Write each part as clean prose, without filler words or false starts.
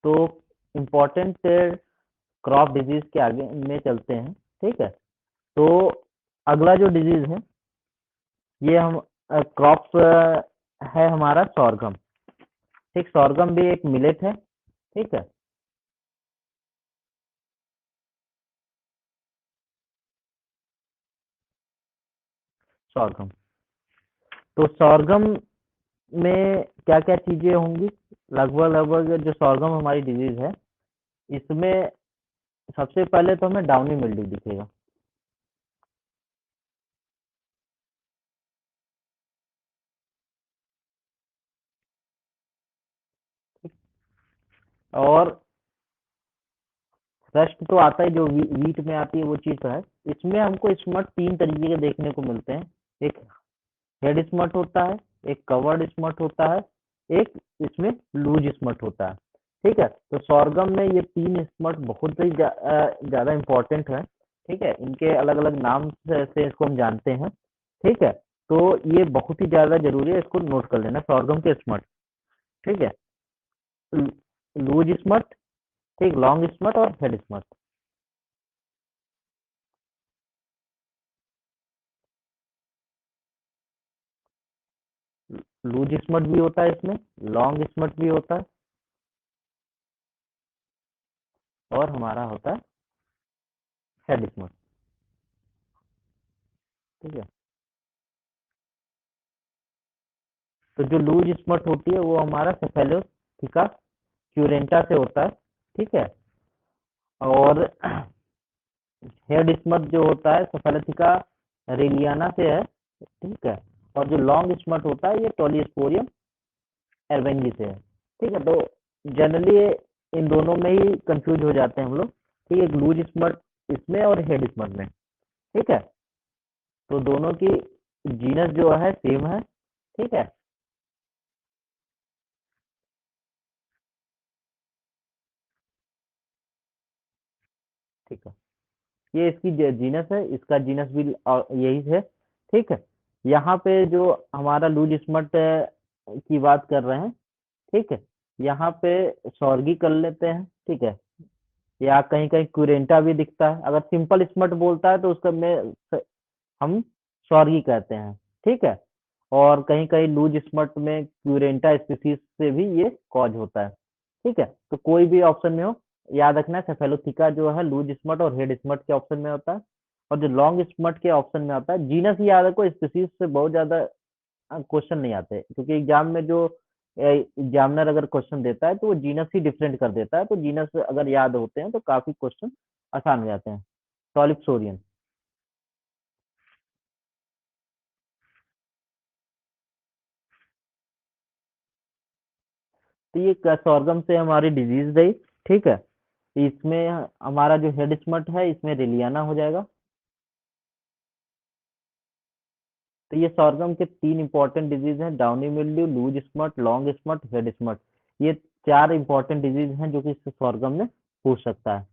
तो important crop disease के आगे में चलते हैं। ठीक है, तो अगला जो डिजीज है ये हम क्रॉप है हमारा सोरगम। ठीक, सोरगम भी एक मिलेट है। ठीक है, सोरगम। तो सोरगम में क्या क्या चीजें होंगी? लगभग लगभग जो सोरगम हमारी डिजीज है इसमें सबसे पहले तो हमें डाउनी मिल्ड्यू दिखेगा। और रस्ट तो आता ही, जो वीट में आती है वो चीज तो है। इसमें हमको स्मट तीन तरीके के देखने को मिलते हैं। एक हेड स्मट होता है, एक कवर्ड स्मट होता है, एक इसमें लूज स्मट होता है। ठीक है, तो सोरगम में ये तीन स्मट बहुत ही ज्यादा इंपॉर्टेंट है। ठीक है, इनके अलग अलग नाम से इसको हम जानते हैं। ठीक है, तो ये बहुत ही ज्यादा जरूरी है, इसको नोट कर लेना, सोरगम के स्मट। ठीक है, लूज स्मट, ठीक, लॉन्ग स्मट और हेड स्मट। लूज स्मट भी होता है इसमें, लॉन्ग स्मट भी होता है, और हमारा होता है हेड स्मट। ठीक है, तो जो लूज स्मट होती है वो हमारा सेफेलोथिका क्यूरेंटा से होता है। ठीक है, और हेड स्मट जो होता है सेफेलोथिका रेलियाना से है। ठीक है, और जो लॉन्ग स्मट होता है ये टोलियोस्पोरियम एल्बेंजी से है। ठीक है, तो जनरली इन दोनों में ही कंफ्यूज हो जाते हैं हम लोग। ठीक है, लूज स्मट इसमें और हेड स्मट में। ठीक है, तो दोनों की जीनस जो है सेम है। ठीक है, ठीक है, ये इसकी जीनस है, इसका जीनस भी यही है। ठीक है, यहाँ पे जो हमारा लूज स्मट की बात कर रहे हैं। ठीक है, यहाँ पे सॉर्गी कर लेते हैं। ठीक है, या कहीं कहीं क्यूरेंटा भी दिखता है। अगर सिंपल स्मट बोलता है तो उसका में हम सॉर्गी कहते हैं। ठीक है, और कहीं कहीं लूज स्मट में क्यूरेंटा स्पीसीज से भी ये कॉज होता है। ठीक है, तो कोई भी ऑप्शन में हो, याद रखना है सेफेलोथिका जो है लूज स्मट और हेड स्मट के ऑप्शन में होता है, और जो लॉन्ग स्मट के ऑप्शन में आता है। जीनस ही याद रखो, स्पीसीज से बहुत ज्यादा क्वेश्चन नहीं आते, क्योंकि एग्जाम में जो एग्जामिनर अगर क्वेश्चन देता है तो वो जीनस ही डिफरेंट कर देता है। तो जीनस अगर याद होते हैं तो काफी क्वेश्चन आसान हो जाते हैं। टॉलिप्सोरियन। तो ये सॉर्गम से हमारी डिजीज रही। ठीक है, इसमें हमारा जो हेड स्मट है इसमें रेलियाना हो जाएगा। तो ये सॉर्गम के तीन इंपॉर्टेंट डिजीज हैं, downy mildew, loose smut, long smut, head smut. ये चार इंपॉर्टेंट डिजीज हैं जो कि सॉर्गम में पूछ सकता है।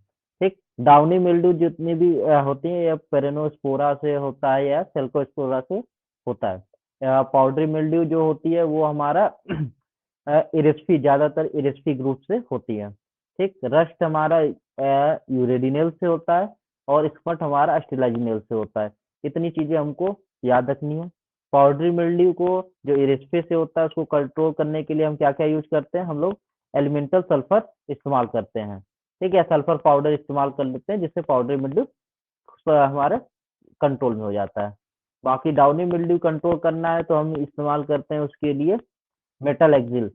ठीक, डाउनी मिल्ड्यू जितनी भी होती है या पेरेनोस्पोरा से होता है या सेल्कोस्पोरा से होता है। पाउडरी मिल्ड्यू जो होती है वो हमारा इरेस्पी, ज्यादातर इरेस्पी ग्रुप से होती है। ठीक, रस्ट हमारा यूरेडिनेल से होता है, और स्पट हमारा अस्टिलाजिनेल से होता है। इतनी चीजें हमको याद रखनी है। पाउडरी मिल्ड्यू को जो इरेस्पे से होता है उसको कंट्रोल करने के लिए हम क्या क्या यूज करते हैं? हम लोग एलिमेंटल सल्फर इस्तेमाल करते हैं। ठीक है, सल्फर पाउडर इस्तेमाल कर लेते हैं जिससे पाउडरी मिल्ड्यू हमारे कंट्रोल में हो जाता है। बाकी डाउनी मिल्ड्यू कंट्रोल करना है तो हम इस्तेमाल करते हैं उसके लिए मेटल एक्सिल।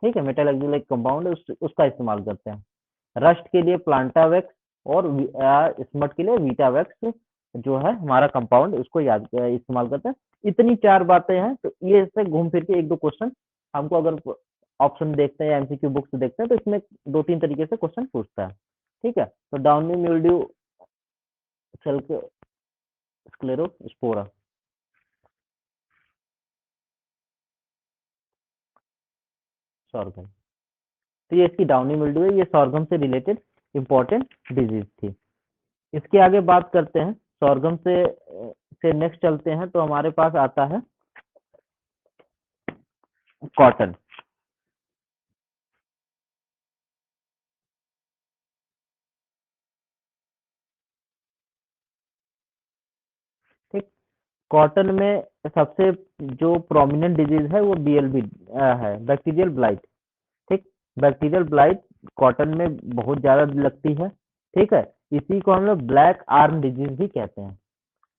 ठीक है, मेटल एक्सिल एक कंपाउंड है, उसका इस्तेमाल करते हैं। रस्ट के लिए प्लांटावेक्स, और स्मट के लिए वीटावेक्स जो है हमारा कंपाउंड, उसको याद इस्तेमाल करते हैं। इतनी चार बातें हैं, तो ये इससे घूम फिर के एक दो क्वेश्चन हमको, अगर ऑप्शन देखते हैं या एमसीक्यू बुक्स देखते हैं तो इसमें दो तीन तरीके से क्वेश्चन पूछता है। ठीक है, तो डाउनी मिल्ड्यू, सेल स्क्लेरोस्पोरा, सॉर्गम। तो ये इसकी डाउनी मिल्ड्यू है, ये सॉर्गम से रिलेटेड इंपॉर्टेंट डिजीज थी। इसके आगे बात करते हैं सॉर्गम से नेक्स्ट चलते हैं, तो हमारे पास आता है कॉटन। कॉटन में सबसे जो प्रोमिनेंट डिजीज है वो बीएलबी है, बैक्टीरियल ब्लाइट। ठीक, बैक्टीरियल ब्लाइट कॉटन में बहुत ज्यादा लगती है। ठीक है, इसी को हम लोग ब्लैक आर्म डिजीज भी कहते हैं।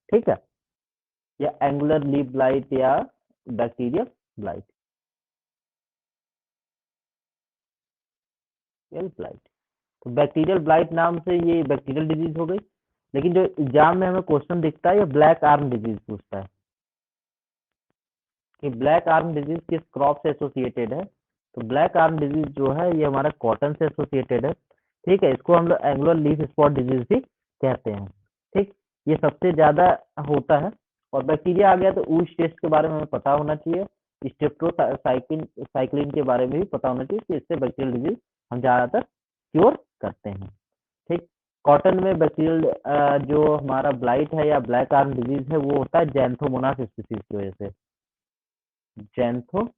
ठीक है, या एंगुलर लीफ ब्लाइट या बैक्टीरियल ब्लाइट, ब्लाइट। तो बैक्टीरियल ब्लाइट नाम से ये बैक्टीरियल डिजीज हो गई, लेकिन जो एग्जाम में हमें क्वेश्चन दिखता है ये ब्लैक आर्म डिजीज पूछता है कि ब्लैक आर्म डिजीज किस क्रॉप से एसोसिएटेड है। तो ब्लैक आर्म डिजीज जो है ये हमारा कॉटन से एसोसिएटेड है। ठीक है, इसको हम लोग एंगुलर लीफ स्पॉट डिजीज भी कहते हैं। ठीक, ये सबसे ज्यादा होता है। और बैक्टीरिया आ गया तो ऊज टेस्ट के बारे में हमें पता होना चाहिए, स्टेप्टोसाइक्लिन साइक्लिन के बारे में भी पता होना चाहिए कि इससे बैक्टीरियल डिजीज हम ज्यादातर क्योर करते हैं। ठीक, कॉटन में बैक्टीरियल जो हमारा ब्लाइट है या ब्लैक आर्म डिजीज है वो होता है जैंथोमोनास स्पीसीज की वजह से। जैंथोमोनास,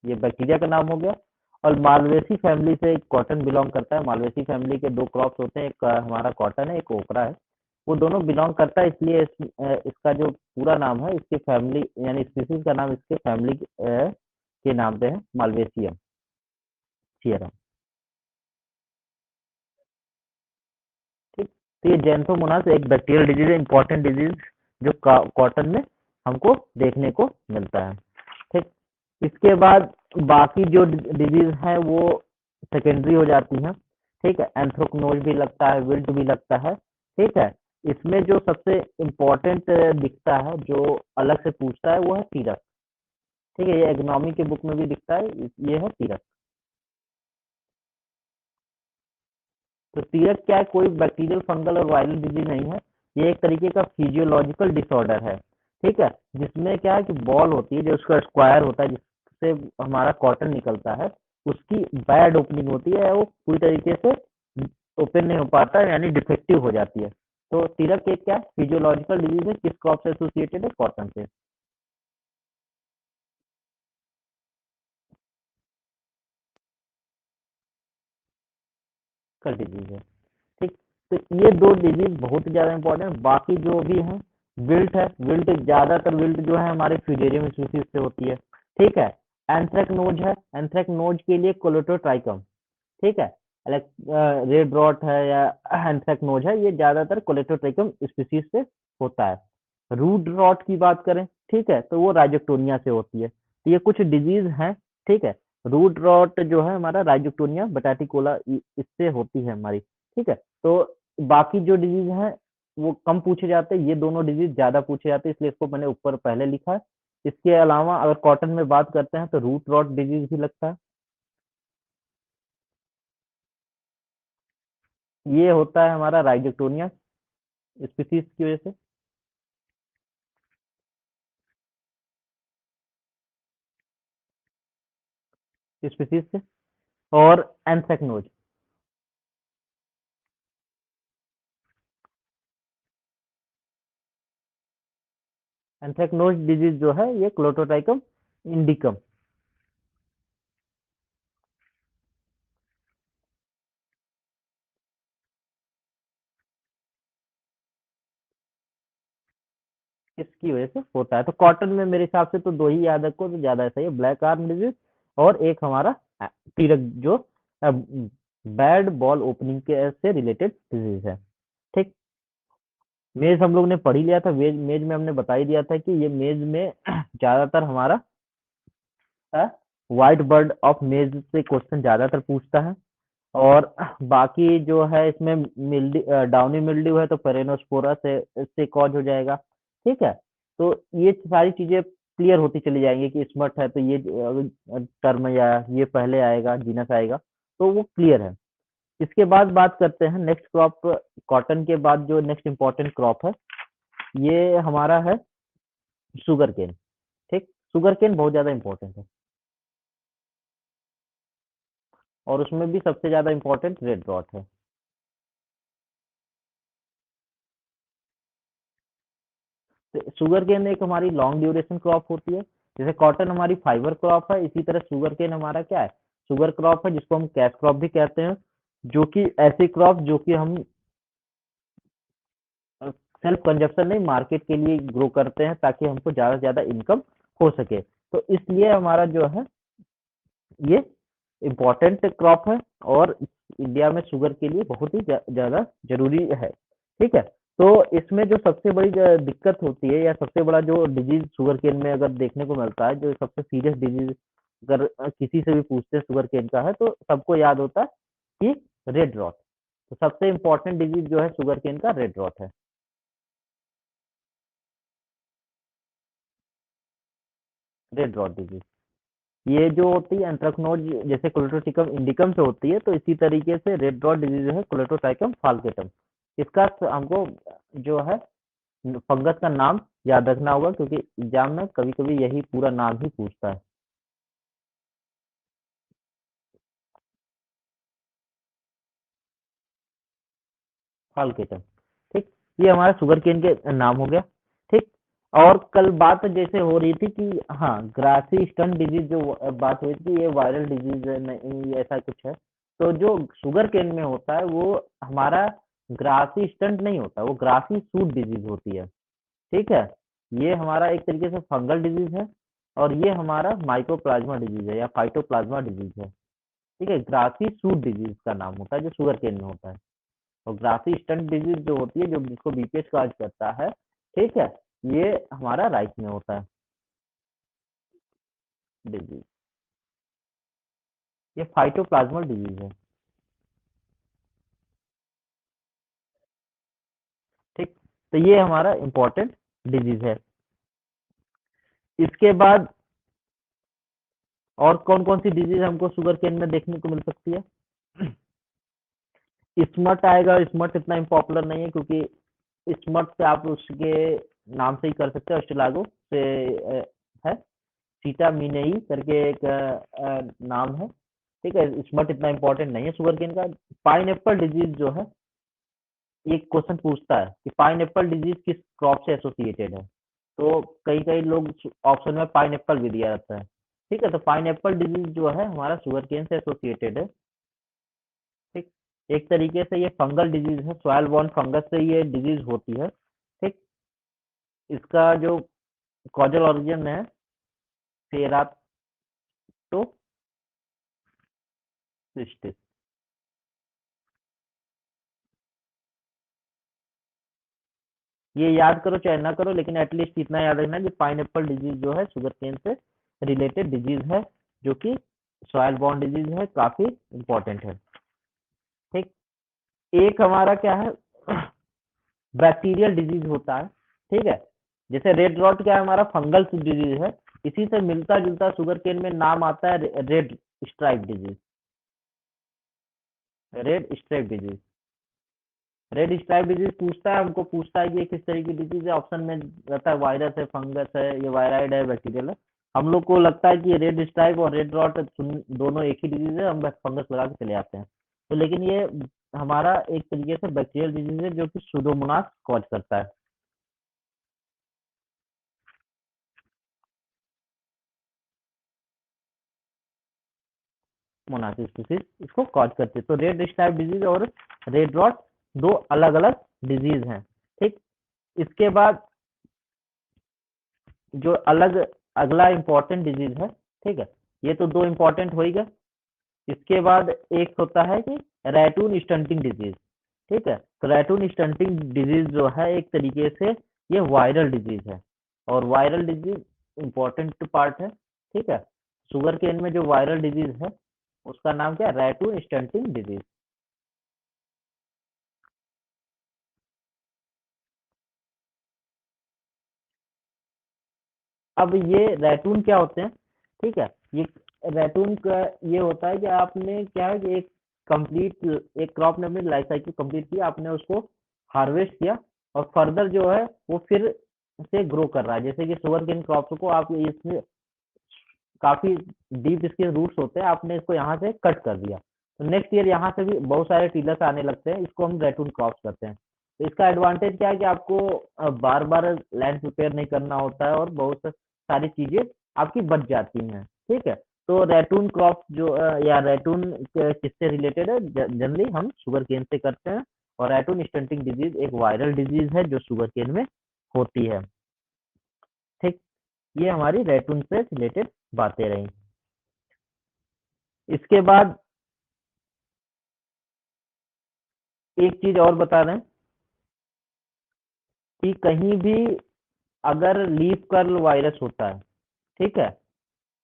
ये बैक्टीरिया का नाम हो गया। और मालवेसी फैमिली से कॉटन बिलोंग करता है। मालवेसी फैमिली के दो क्रॉप्स होते हैं, एक हमारा कॉटन है, एक ओकरा है। वो दोनों बिलोंग करता है, इसलिए इसका जो पूरा नाम है इसके फैमिली यानी स्पीसीज का नाम इसके फैमिली के नाम पे है, मालवेसियम सीरम। ठीक, तो ये जैंथोमोनास एक बैक्टीरियल डिजीज है, इंपॉर्टेंट डिजीज जो कॉटन में हमको देखने को मिलता है। ठीक, इसके बाद बाकी जो डिजीज है वो सेकेंडरी हो जाती हैं। ठीक है, एंथ्रेक्नोज भी लगता है, विल्ट भी लगता है। ठीक है, इसमें जो सबसे इम्पोर्टेंट दिखता है, जो अलग से पूछता है, वो है सीरक। ठीक है, ये इकोनॉमी के बुक में भी दिखता है, ये है सीरक। तो सीरक क्या है, कोई बैक्टीरियल, फंगल और वायरल डिजीज नहीं है। ये एक तरीके का फिजियोलॉजिकल डिसऑर्डर है। ठीक है, जिसमें क्या है कि बॉल होती है जो उसका स्क्वायर होता है जिससे हमारा कॉटन निकलता है, उसकी बैड ओपनिंग होती है, वो पूरी तरीके से ओपन नहीं हो पाता है, यानी डिफेक्टिव हो जाती है। तो सीरक एक क्या है, फिजियोलॉजिकल डिजीज है, किस क्रॉप से एसोसिएटेड है, कॉटन से। कल डिजीज है। ठीक, तो ये दो डिजीज बहुत ज्यादा इंपॉर्टेंट। बाकी जो भी है, विल्ट है, विल्ट ज्यादातर विल्ट जो है हमारे फ्यूजेरियम स्पीसीज से होती है। ठीक है, एंथ्रेक्नोज है, एंथ्रेक्नोज के लिए कोलेटोट्राइकम। ठीक है, रेड रॉट है या एंथ्रेक्नोज है, ये ज्यादातर कोलेटोट्राइकम स्पीसीज से होता है। रूट रॉट की बात करें, ठीक है, तो वो राइजोक्टोनिया से होती है। तो ये कुछ डिजीज हैं। ठीक है, रूट रॉट जो है हमारा राइजोक्टोनिया बटाटिकोला इससे होती है हमारी। ठीक है, तो बाकी जो डिजीज हैं वो कम पूछे जाते हैं, ये दोनों डिजीज ज्यादा पूछे जाते हैं, इसलिए इसको मैंने ऊपर पहले लिखा है। इसके अलावा अगर कॉटन में बात करते हैं तो रूट रॉट डिजीज भी लगता है। ये होता है हमारा राइजोक्टोनिया स्पीसीज की वजह से, स्पीसीज से। और एंथ्रेक्नोज, एंथ्रेक्नोज डिजीज जो है ये क्लोटोट्राइकम इंडिकम। इसकी वजह से होता है। तो कॉटन में मेरे हिसाब से तो दो ही याद रखो तो ज्यादा सही है, ब्लैक आर्म डिजीज और एक हमारा पीरक जो बैड बॉल ओपनिंग के से रिलेटेड डिजीज है। ठीक, मेज हम लोग ने पढ़ ही लिया था, मेज मेज में हमने बता ही दिया था कि ये मेज में ज्यादातर हमारा व्हाइट बर्ड ऑफ मेज से क्वेश्चन ज्यादातर पूछता है। और बाकी जो है इसमें डाउनी मिल्ड्यू है तो पेरेनोस्पोरा से कॉज हो जाएगा। ठीक है, तो ये सारी चीजें क्लियर होती चली जाएंगी कि स्मट है तो ये टर्म या ये पहले आएगा, जीनस आएगा, तो वो क्लियर है। इसके बाद बात करते हैं नेक्स्ट क्रॉप। कॉटन के बाद जो नेक्स्ट इंपॉर्टेंट क्रॉप है ये हमारा है शुगर केन। ठीक, शुगर केन बहुत ज्यादा इंपॉर्टेंट है और उसमें भी सबसे ज्यादा इंपॉर्टेंट रेड रॉट है। शुगर केन एक हमारी लॉन्ग ड्यूरेशन क्रॉप होती है। जैसे कॉटन हमारी फाइबर क्रॉप है, इसी तरह शुगर केन हमारा क्या है, शुगर क्रॉप है, जिसको हम कैश क्रॉप भी कहते हैं। जो कि ऐसी क्रॉप जो कि हम सेल्फ कंजप्शन नहीं, मार्केट के लिए ग्रो करते हैं ताकि हमको ज़्यादा से ज़्यादा इनकम हो सके। तो इसलिए हमारा जो है ये इम्पोर्टेंट क्रॉप है और इंडिया में शुगर के लिए बहुत ही ज़्यादा ज़रूरी है, ठीक है? तो इसमें जो सबसे बड़ी दिक्कत होती है या सबसे बड़ा जो डिजीज़ शुगर केन में अगर देखने को मिलता है, जो सबसे सीरियस डिजीज़ अगर किसी से भी पूछते हैं शुगर केन का है, तो सबको याद होता है कि रेड रॉट। तो सबसे इम्पोर्टेंट डिजीज़ जो है शुगर केन का रेड रॉट है, रेड रॉट डिजीज़। ये जो होती है एंथ्रेक्नोज जैसे कोलेटोट्रिकम इंडिकम से होती है, तो इसी तरीके से रेड रॉट डिजीज है कोलेटोट्राइकम फाल्केटम। इसका हमको जो है फंगस का नाम याद रखना होगा क्योंकि एग्जाम में कभी-कभी यही पूरा नाम ही पूछता है, फाल्केटम। ठीक, ये हमारा शुगर केन के नाम हो गया। ठीक, और कल बात जैसे हो रही थी कि हाँ ग्रासी स्टन डिजीज जो बात हुई थी ये वायरल डिजीज है नहीं ऐसा कुछ है। तो जो शुगर केन में होता है वो हमारा ग्रासी स्टंट नहीं होता, वो ग्रासी सूट डिजीज होती है। ठीक है, ये हमारा एक तरीके से फंगल डिजीज है और ये हमारा माइकोप्लाज्मा डिजीज है या फाइटोप्लाज्मा डिजीज है। ठीक है, ग्रासी सूट डिजीज का नाम होता है जो शुगर केन में होता है। और ग्रासी स्टंट डिजीज जो होती है जो जिसको बीपीएच काज करता है, ठीक है, ये हमारा राइस में होता है डिजीज। ये फाइटोप्लाज्मल डिजीज है। ठीक, तो ये हमारा इंपॉर्टेंट डिजीज है। इसके बाद और कौन कौन सी डिजीज हमको शुगर केन में देखने को मिल सकती है? स्मट आएगा, स्मट इतना पॉपुलर नहीं है क्योंकि स्मट से आप उसके नाम से ही कर सकते हो, स्टिलागो से है, सीटा मिनेई करके एक नाम है। ठीक है, स्मट इतना इंपॉर्टेंट नहीं है शुगर केन का। पाइन डिजीज जो है, एक क्वेश्चन पूछता है कि पाइन डिजीज किस क्रॉप से एसोसिएटेड है। तो कई कई लोग ऑप्शन में पाइन भी दिया जाता है। ठीक है, तो पाइन डिजीज जो है हमारा शुगर केन से एसोसिएटेड है। ठीक, एक तरीके से ये फंगल डिजीज है, सॉइल बॉर्न फंगस से ये डिजीज होती है। ठीक, इसका जो कॉजल ऑरिजिन है सेराटोसिस्टिस। ये याद करो चाहे ना करो लेकिन एटलीस्ट इतना याद रखना कि पाइनएप्पल डिजीज जो है शुगर केन से रिलेटेड डिजीज है, जो कि सॉइल बॉर्न डिजीज है, काफी इंपॉर्टेंट है। ठीक, एक हमारा क्या है बैक्टीरियल डिजीज होता है। ठीक है, जैसे रेड रॉट क्या है हमारा फंगल डिजीज है, इसी से मिलता जुलता शुगर केन में नाम आता है red stripe disease. Red stripe disease, red stripe disease पूछता है हमको, पूछता है कि ये किस तरह की डिजीज है, ऑप्शन में रहता है वायरस है, फंगस है, ये वायराइड है, बैक्टीरियल है। हम लोग को लगता है कि ये रेड स्ट्राइप और रेड रॉट दोनों एक ही डिजीज है, हम बस फंगस लगा के चले आते हैं। तो लेकिन ये हमारा एक तरीके से बैक्टीरियल डिजीज है जो कि सुडोमोनास कॉज करता है। मोनासिस डिजीज इसको कॉज करते हैं। तो रेड स्ट्राइप डिजीज और रेड रॉट दो अलग अलग डिजीज हैं। ठीक, इसके बाद जो अलग अगला इंपॉर्टेंट डिजीज है, ठीक है, ये तो दो इंपॉर्टेंट हो ही गए। इसके बाद एक होता है कि रैटून स्टंटिंग डिजीज। ठीक है, तो रैटून स्टंटिंग डिजीज जो है एक तरीके से ये वायरल डिजीज है और वायरल डिजीज इंपॉर्टेंट पार्ट है। ठीक है, शुगर केन में जो वायरल डिजीज है उसका नाम क्या है? Ratoon stunting disease. अब ये रैटून क्या होते हैं? ठीक है, ये रैटून का ये होता है कि आपने क्या है कि एक कंप्लीट एक क्रॉप ने अपनी लाइफ साइकिल कंप्लीट किया, आपने उसको हार्वेस्ट किया और फर्दर जो है वो फिर से ग्रो कर रहा है। जैसे कि शुगर केन क्रॉप्स को आप इसमें काफी डीप इसके रूट्स होते हैं, आपने इसको यहाँ से कट कर दिया तो नेक्स्ट ईयर यहाँ से भी बहुत सारे टीलर्स आने लगते हैं, इसको हम रैटून क्रॉप्स करते हैं। तो इसका एडवांटेज क्या है कि आपको बार बार लैंड प्रिपेयर नहीं करना होता है और बहुत सारी चीजें आपकी बच जाती हैं। ठीक है, तो रैटून क्रॉप जो या रैटून किससे रिलेटेड है, जनरली हम शुगर केन से करते हैं और रैटून स्टंटिंग डिजीज एक वायरल डिजीज है जो शुगर केन में होती है। ठीक, ये हमारी रैटून से रिलेटेड बातें रही। इसके बाद एक चीज और बता दें कि कहीं भी अगर लीफ कर्ल वायरस होता है, ठीक है,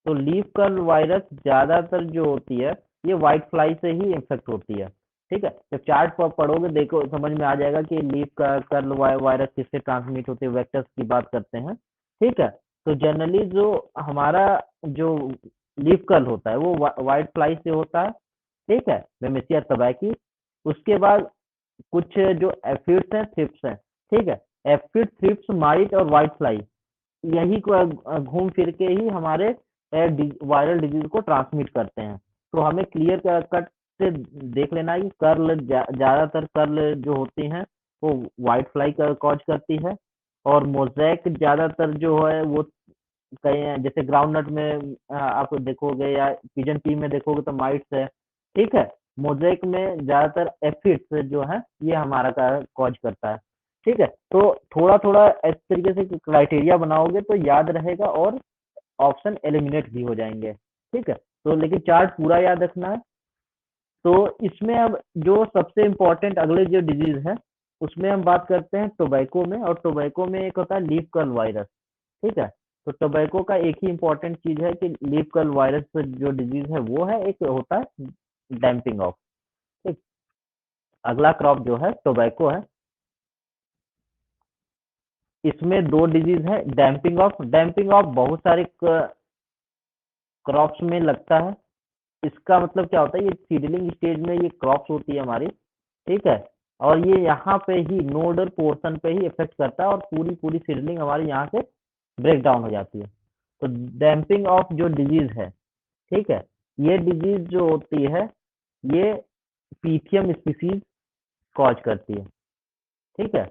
तो लीफ कर्ल वायरस ज्यादातर जो होती है ये व्हाइट फ्लाई से ही इन्फेक्ट होती है। ठीक है, जब चार्ट पर पढ़ोगे देखो समझ में आ जाएगा कि लीफ कर्ल वायरस किससे ट्रांसमिट होते हैं, वेक्टर्स की बात करते हैं। ठीक है, तो जनरली जो हमारा जो लीफ कर्ल होता है वो व्हाइट फ्लाई से होता है। ठीक है, मेमेसिया तबैकी। उसके बाद कुछ जो एफिड्स हैं, थ्रिप्स हैं। ठीक है, एफिड, थ्रिप्स, माइट और व्हाइट फ्लाई यही को घूम फिर के ही हमारे वायरल डिजीज को ट्रांसमिट करते हैं। तो हमें क्लियर कट से देख लेना है कि कर्ल ज्यादातर कर्ल जो होती हैं वो व्हाइट फ्लाई का कॉज करती है, और मोजैक ज्यादातर जो है वो कहीं जैसे ग्राउंडनट में आप देखोगे या पिजन पी में देखोगे तो माइट्स है। ठीक है, मोजेक में ज्यादातर एफिड्स जो है ये हमारा का कॉज करता है। ठीक है, तो थोड़ा थोड़ा इस तरीके से क्राइटेरिया बनाओगे तो याद रहेगा और ऑप्शन एलिमिनेट भी हो जाएंगे। ठीक है, तो लेकिन चार्ट पूरा याद रखना है। तो इसमें अब जो सबसे इम्पोर्टेंट अगले जो डिजीज है उसमें हम बात करते हैं टोबैको में, और टोबैको में एक होता है लीफ कर्ल वायरस। ठीक है, तो टोबैको का एक ही इम्पोर्टेंट चीज है कि लीफ कर्ल वायरस जो डिजीज है वो है, एक होता है डैम्पिंग ऑफ। ठीक, अगला क्रॉप जो है टोबैको है। इसमें दो डिजीज है, डैम्पिंग ऑफ। डैम्पिंग ऑफ बहुत सारे क्रॉप्स में लगता है। इसका मतलब क्या होता है, ये सीडलिंग स्टेज में ये क्रॉप्स होती है हमारी। ठीक है, और ये यहाँ पे ही नोडल पोर्शन पे ही इफेक्ट करता है और पूरी पूरी सीडलिंग हमारी यहाँ से ब्रेक डाउन हो जाती है। तो डैम्पिंग ऑफ जो डिजीज है, ठीक है, ये डिजीज जो होती है ये पीथियम स्पीसीज कॉज करती है। ठीक है,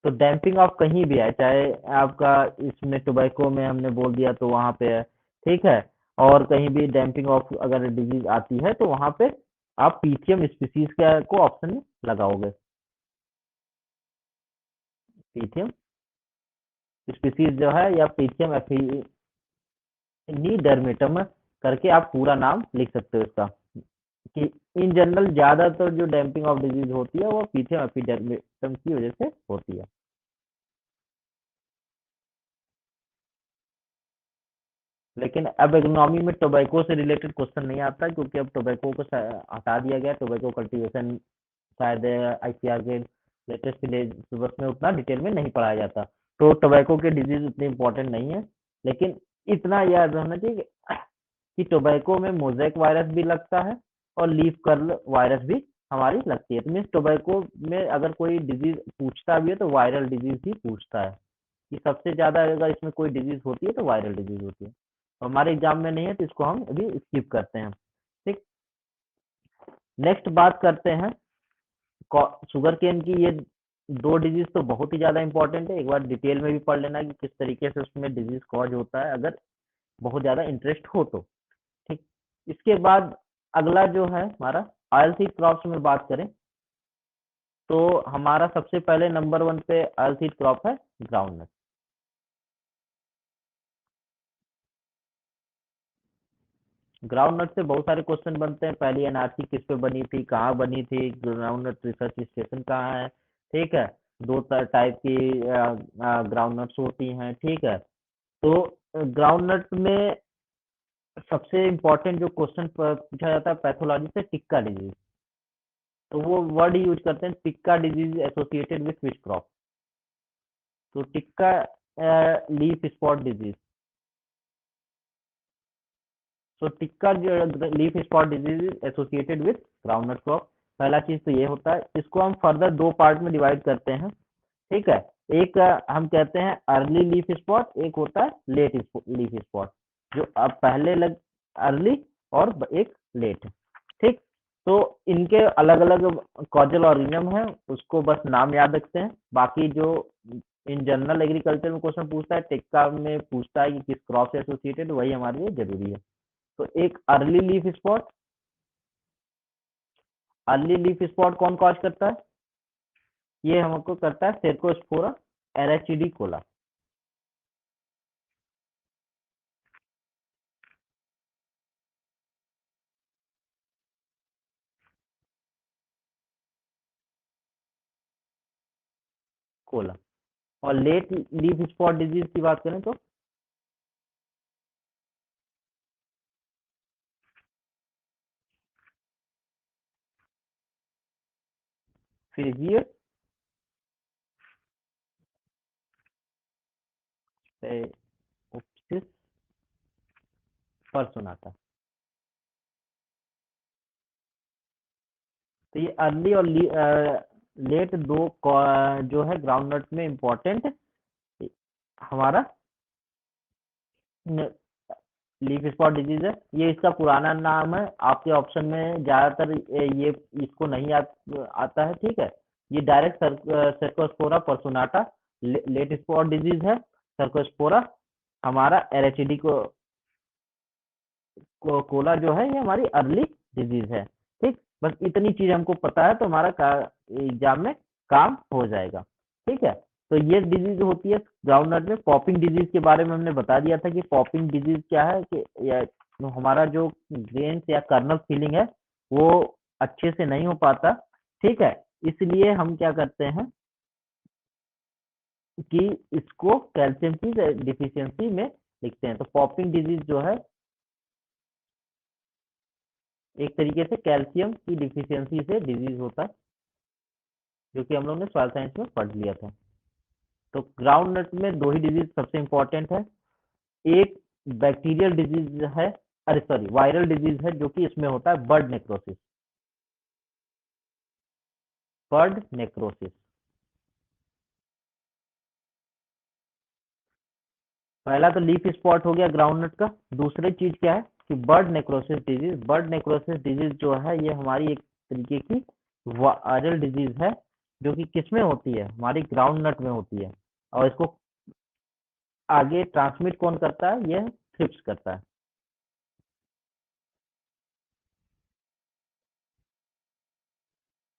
तो डैम्पिंग ऑफ कहीं भी है, चाहे आपका इसमें टोबैको में हमने बोल दिया तो वहां पे है। ठीक है, और कहीं भी डैम्पिंग ऑफ अगर डिजीज आती है तो वहां पे आप पीथियम स्पीसीज को ऑप्शन में लगाओगे। पीथियम स्पीसीज जो है या पीथियम एफिनिडर्मेटम करके आप पूरा नाम लिख सकते हो इसका, कि इन जनरल ज्यादातर जो डैम्पिंग ऑफ डिजीज होती है वो पीथियम एपिडर्मेटम की वजह से होती है। लेकिन अब इकोनॉमी में टोबैको से रिलेटेड क्वेश्चन नहीं आता क्योंकि अब टोबैको को हटा दिया गया। टोबैको कल्टीवेशन शायद आईसीआर के लेटेस्ट सिलेबस में उतना डिटेल में नहीं पढ़ाया जाता। तो टोबैको के डिजीज उतने इंपॉर्टेंट नहीं है, लेकिन इतना याद रहना चाहिए कि टोबैको में मोजैक वायरस भी लगता है और लीफ कर्ल वायरस भी हमारी लगती है। तो मीन्स टोबैको में अगर कोई डिजीज पूछता भी है तो वायरल डिजीज ही पूछता है, कि सबसे ज्यादा अगर इसमें कोई डिजीज होती है तो वायरल डिजीज होती है। तो हमारे एग्जाम में नहीं है तो इसको हम अभी स्किप करते हैं। ठीक, नेक्स्ट बात करते हैं शुगर केन की। ये दो डिजीज तो बहुत ही ज्यादा इंपॉर्टेंट है, एक बार डिटेल में भी पढ़ लेना कि किस तरीके से उसमें डिजीज कॉज होता है अगर बहुत ज्यादा इंटरेस्ट हो तो। ठीक, इसके बाद अगला जो है हमारा ऑयल सीड क्रॉप्स में बात करें तो हमारा सबसे पहले नंबर 1 पे ऑयल सीड क्रॉप है ग्राउंडनट। ग्राउंडनट से बहुत सारे क्वेश्चन बनते हैं। पहली एनआरसी किस पे बनी थी, कहाँ बनी थी, ग्राउंडनट रिसर्च स्टेशन कहाँ है। ठीक है, दो टाइप की ग्राउंडनट्स होती हैं। ठीक है, तो ग्राउंडनट में सबसे इम्पोर्टेंट जो क्वेश्चन पूछा जाता है पैथोलॉजी से, टिक्का डिजीज। तो वो वर्ड यूज करते हैं, tikka disease associated with which crop. तो टिक्का लीफ स्पॉट डिजीज। तो tikka leaf spot disease associated with groundnut crop. पहला चीज तो ये होता है। इसको हम फर्दर दो पार्ट में डिवाइड करते हैं। ठीक है, एक हम कहते हैं अर्ली लीफ स्पॉट, एक होता है लेट लीफ स्पॉट। जो अब पहले लग अर्ली और एक लेट। ठीक, तो इनके अलग अलग कॉजल ऑर्गेनिज्म है, उसको बस नाम याद रखते हैं। बाकी जो इन जनरल एग्रीकल्चर में क्वेश्चन पूछता है, टिक्का में पूछता है कि किस क्रॉप से एसोसिएटेड, वही हमारे लिए जरूरी है। तो एक early leaf spot, early leaf spot कौन कॉज करता है? ये हमको करता है सेरकोस्पोरा एराचिडी कोला। कोला। और लेट लीफ स्पॉट डिजीज की बात करें तो फ्रिजियर ओप्सिस पर्सोनाटा। तो ये अर्ली और लेट दो जो है ग्राउंड नट में इंपॉर्टेंट हमारा लीफ स्पॉट डिजीज है। ये इसका पुराना नाम है, आपके ऑप्शन में ज्यादातर ये इसको नहीं आता है, ठीक है। ये direct Cercospora personata late spot disease है। सर्कोस्पोरा हमारा एरएचडी कोला जो है ये हमारी अर्ली डिजीज है, ठीक। बस इतनी चीज हमको पता है तो हमारा एग्जाम में काम हो जाएगा, ठीक है। तो ये डिजीज होती है ग्राउंड नट में। पॉपिंग डिजीज के बारे में हमने बता दिया था कि पॉपिंग डिजीज क्या है कि हमारा जो ग्रेन्स या कर्नल फीलिंग है वो अच्छे से नहीं हो पाता, ठीक है। इसलिए हम क्या करते हैं कि इसको कैल्शियम की डिफिशियंसी में लिखते हैं। तो पॉपिंग डिजीज जो है एक तरीके से कैल्शियम की डिफिशियंसी से डिजीज होता है, जो कि हम लोग ने सॉइल साइंस में पढ़ लिया था। तो ग्राउंड नट में दो ही डिजीज सबसे इंपॉर्टेंट है। एक बैक्टीरियल डिजीज है, अरे सॉरी वायरल डिजीज है, जो कि इसमें होता है बर्ड नेक्रोसिस। बर्ड नेक्रोसिस पहला तो लीफ स्पॉट हो गया ग्राउंड नट का। दूसरी चीज क्या है कि bird necrosis disease. Bird necrosis disease जो है ये हमारी एक तरीके की वायरल डिजीज है, जो कि किसमें होती है, हमारी ग्राउंड नट में होती है। और इसको आगे ट्रांसमिट कौन करता है, यह थ्रिप्स करता है।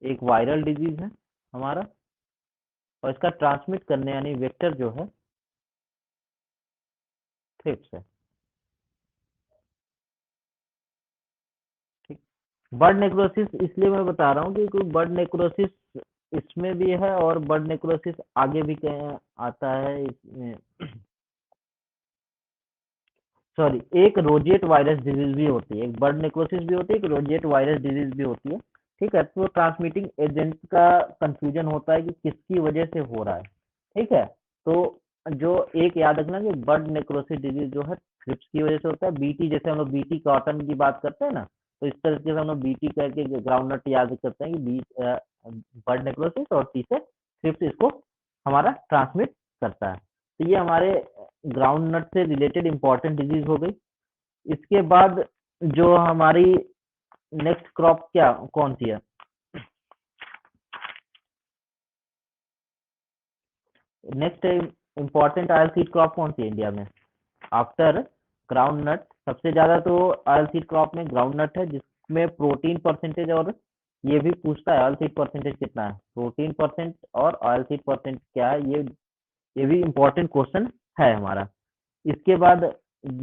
एक वायरल डिजीज है हमारा, और इसका ट्रांसमिट करने यानी वेक्टर जो है थ्रिप्स है, ठीक। बर्ड नेक्रोसिस इसलिए मैं बता रहा हूँ कि कोई बर्ड नेक्रोसिस इसमें भी है और बर्ड नेक्रोसिस आगे भी आता है इसमें। सॉरी, एक रोजेट वायरस डिजीज भी होती है, एक बर्ड नेक्रोसिस भी होती है, एक रोजेट वायरस डिजीज भी होती है, ठीक है। तो ट्रांसमिटिंग एजेंट का कंफ्यूजन होता है कि किसकी वजह से हो रहा है, ठीक है। तो जो एक याद रखना कि बर्ड नेक्रोसिस डिजीज जो है थ्रिप्स की वजह से होता है। बीटी जैसे हम लोग बीटी कॉटन की बात करते हैं ना, तो इस तरीके से हम लोग बीटी करके ग्राउंड नट याद करते हैं कि बर्ड नेक्रोसिस और टी से थ्रिप्स इसको हमारा ट्रांसमिट करता है। तो ये हमारे ग्राउंड नट से रिलेटेड इंपॉर्टेंट डिजीज हो गई। इसके बाद जो हमारी नेक्स्ट क्रॉप क्या कौन सी है? Next important oil seed crop कौन सी है इंडिया में आफ्टर ग्राउंड नट? सबसे ज्यादा तो ऑयल सीड क्रॉप में ग्राउंड नट है, जिसमें प्रोटीन परसेंटेज और ये भी पूछता है ऑयल सीड परसेंटेज कितना है, प्रोटीन परसेंट और ऑयल सीड परसेंट क्या है, ये भी इम्पोर्टेंट क्वेश्चन है हमारा। इसके बाद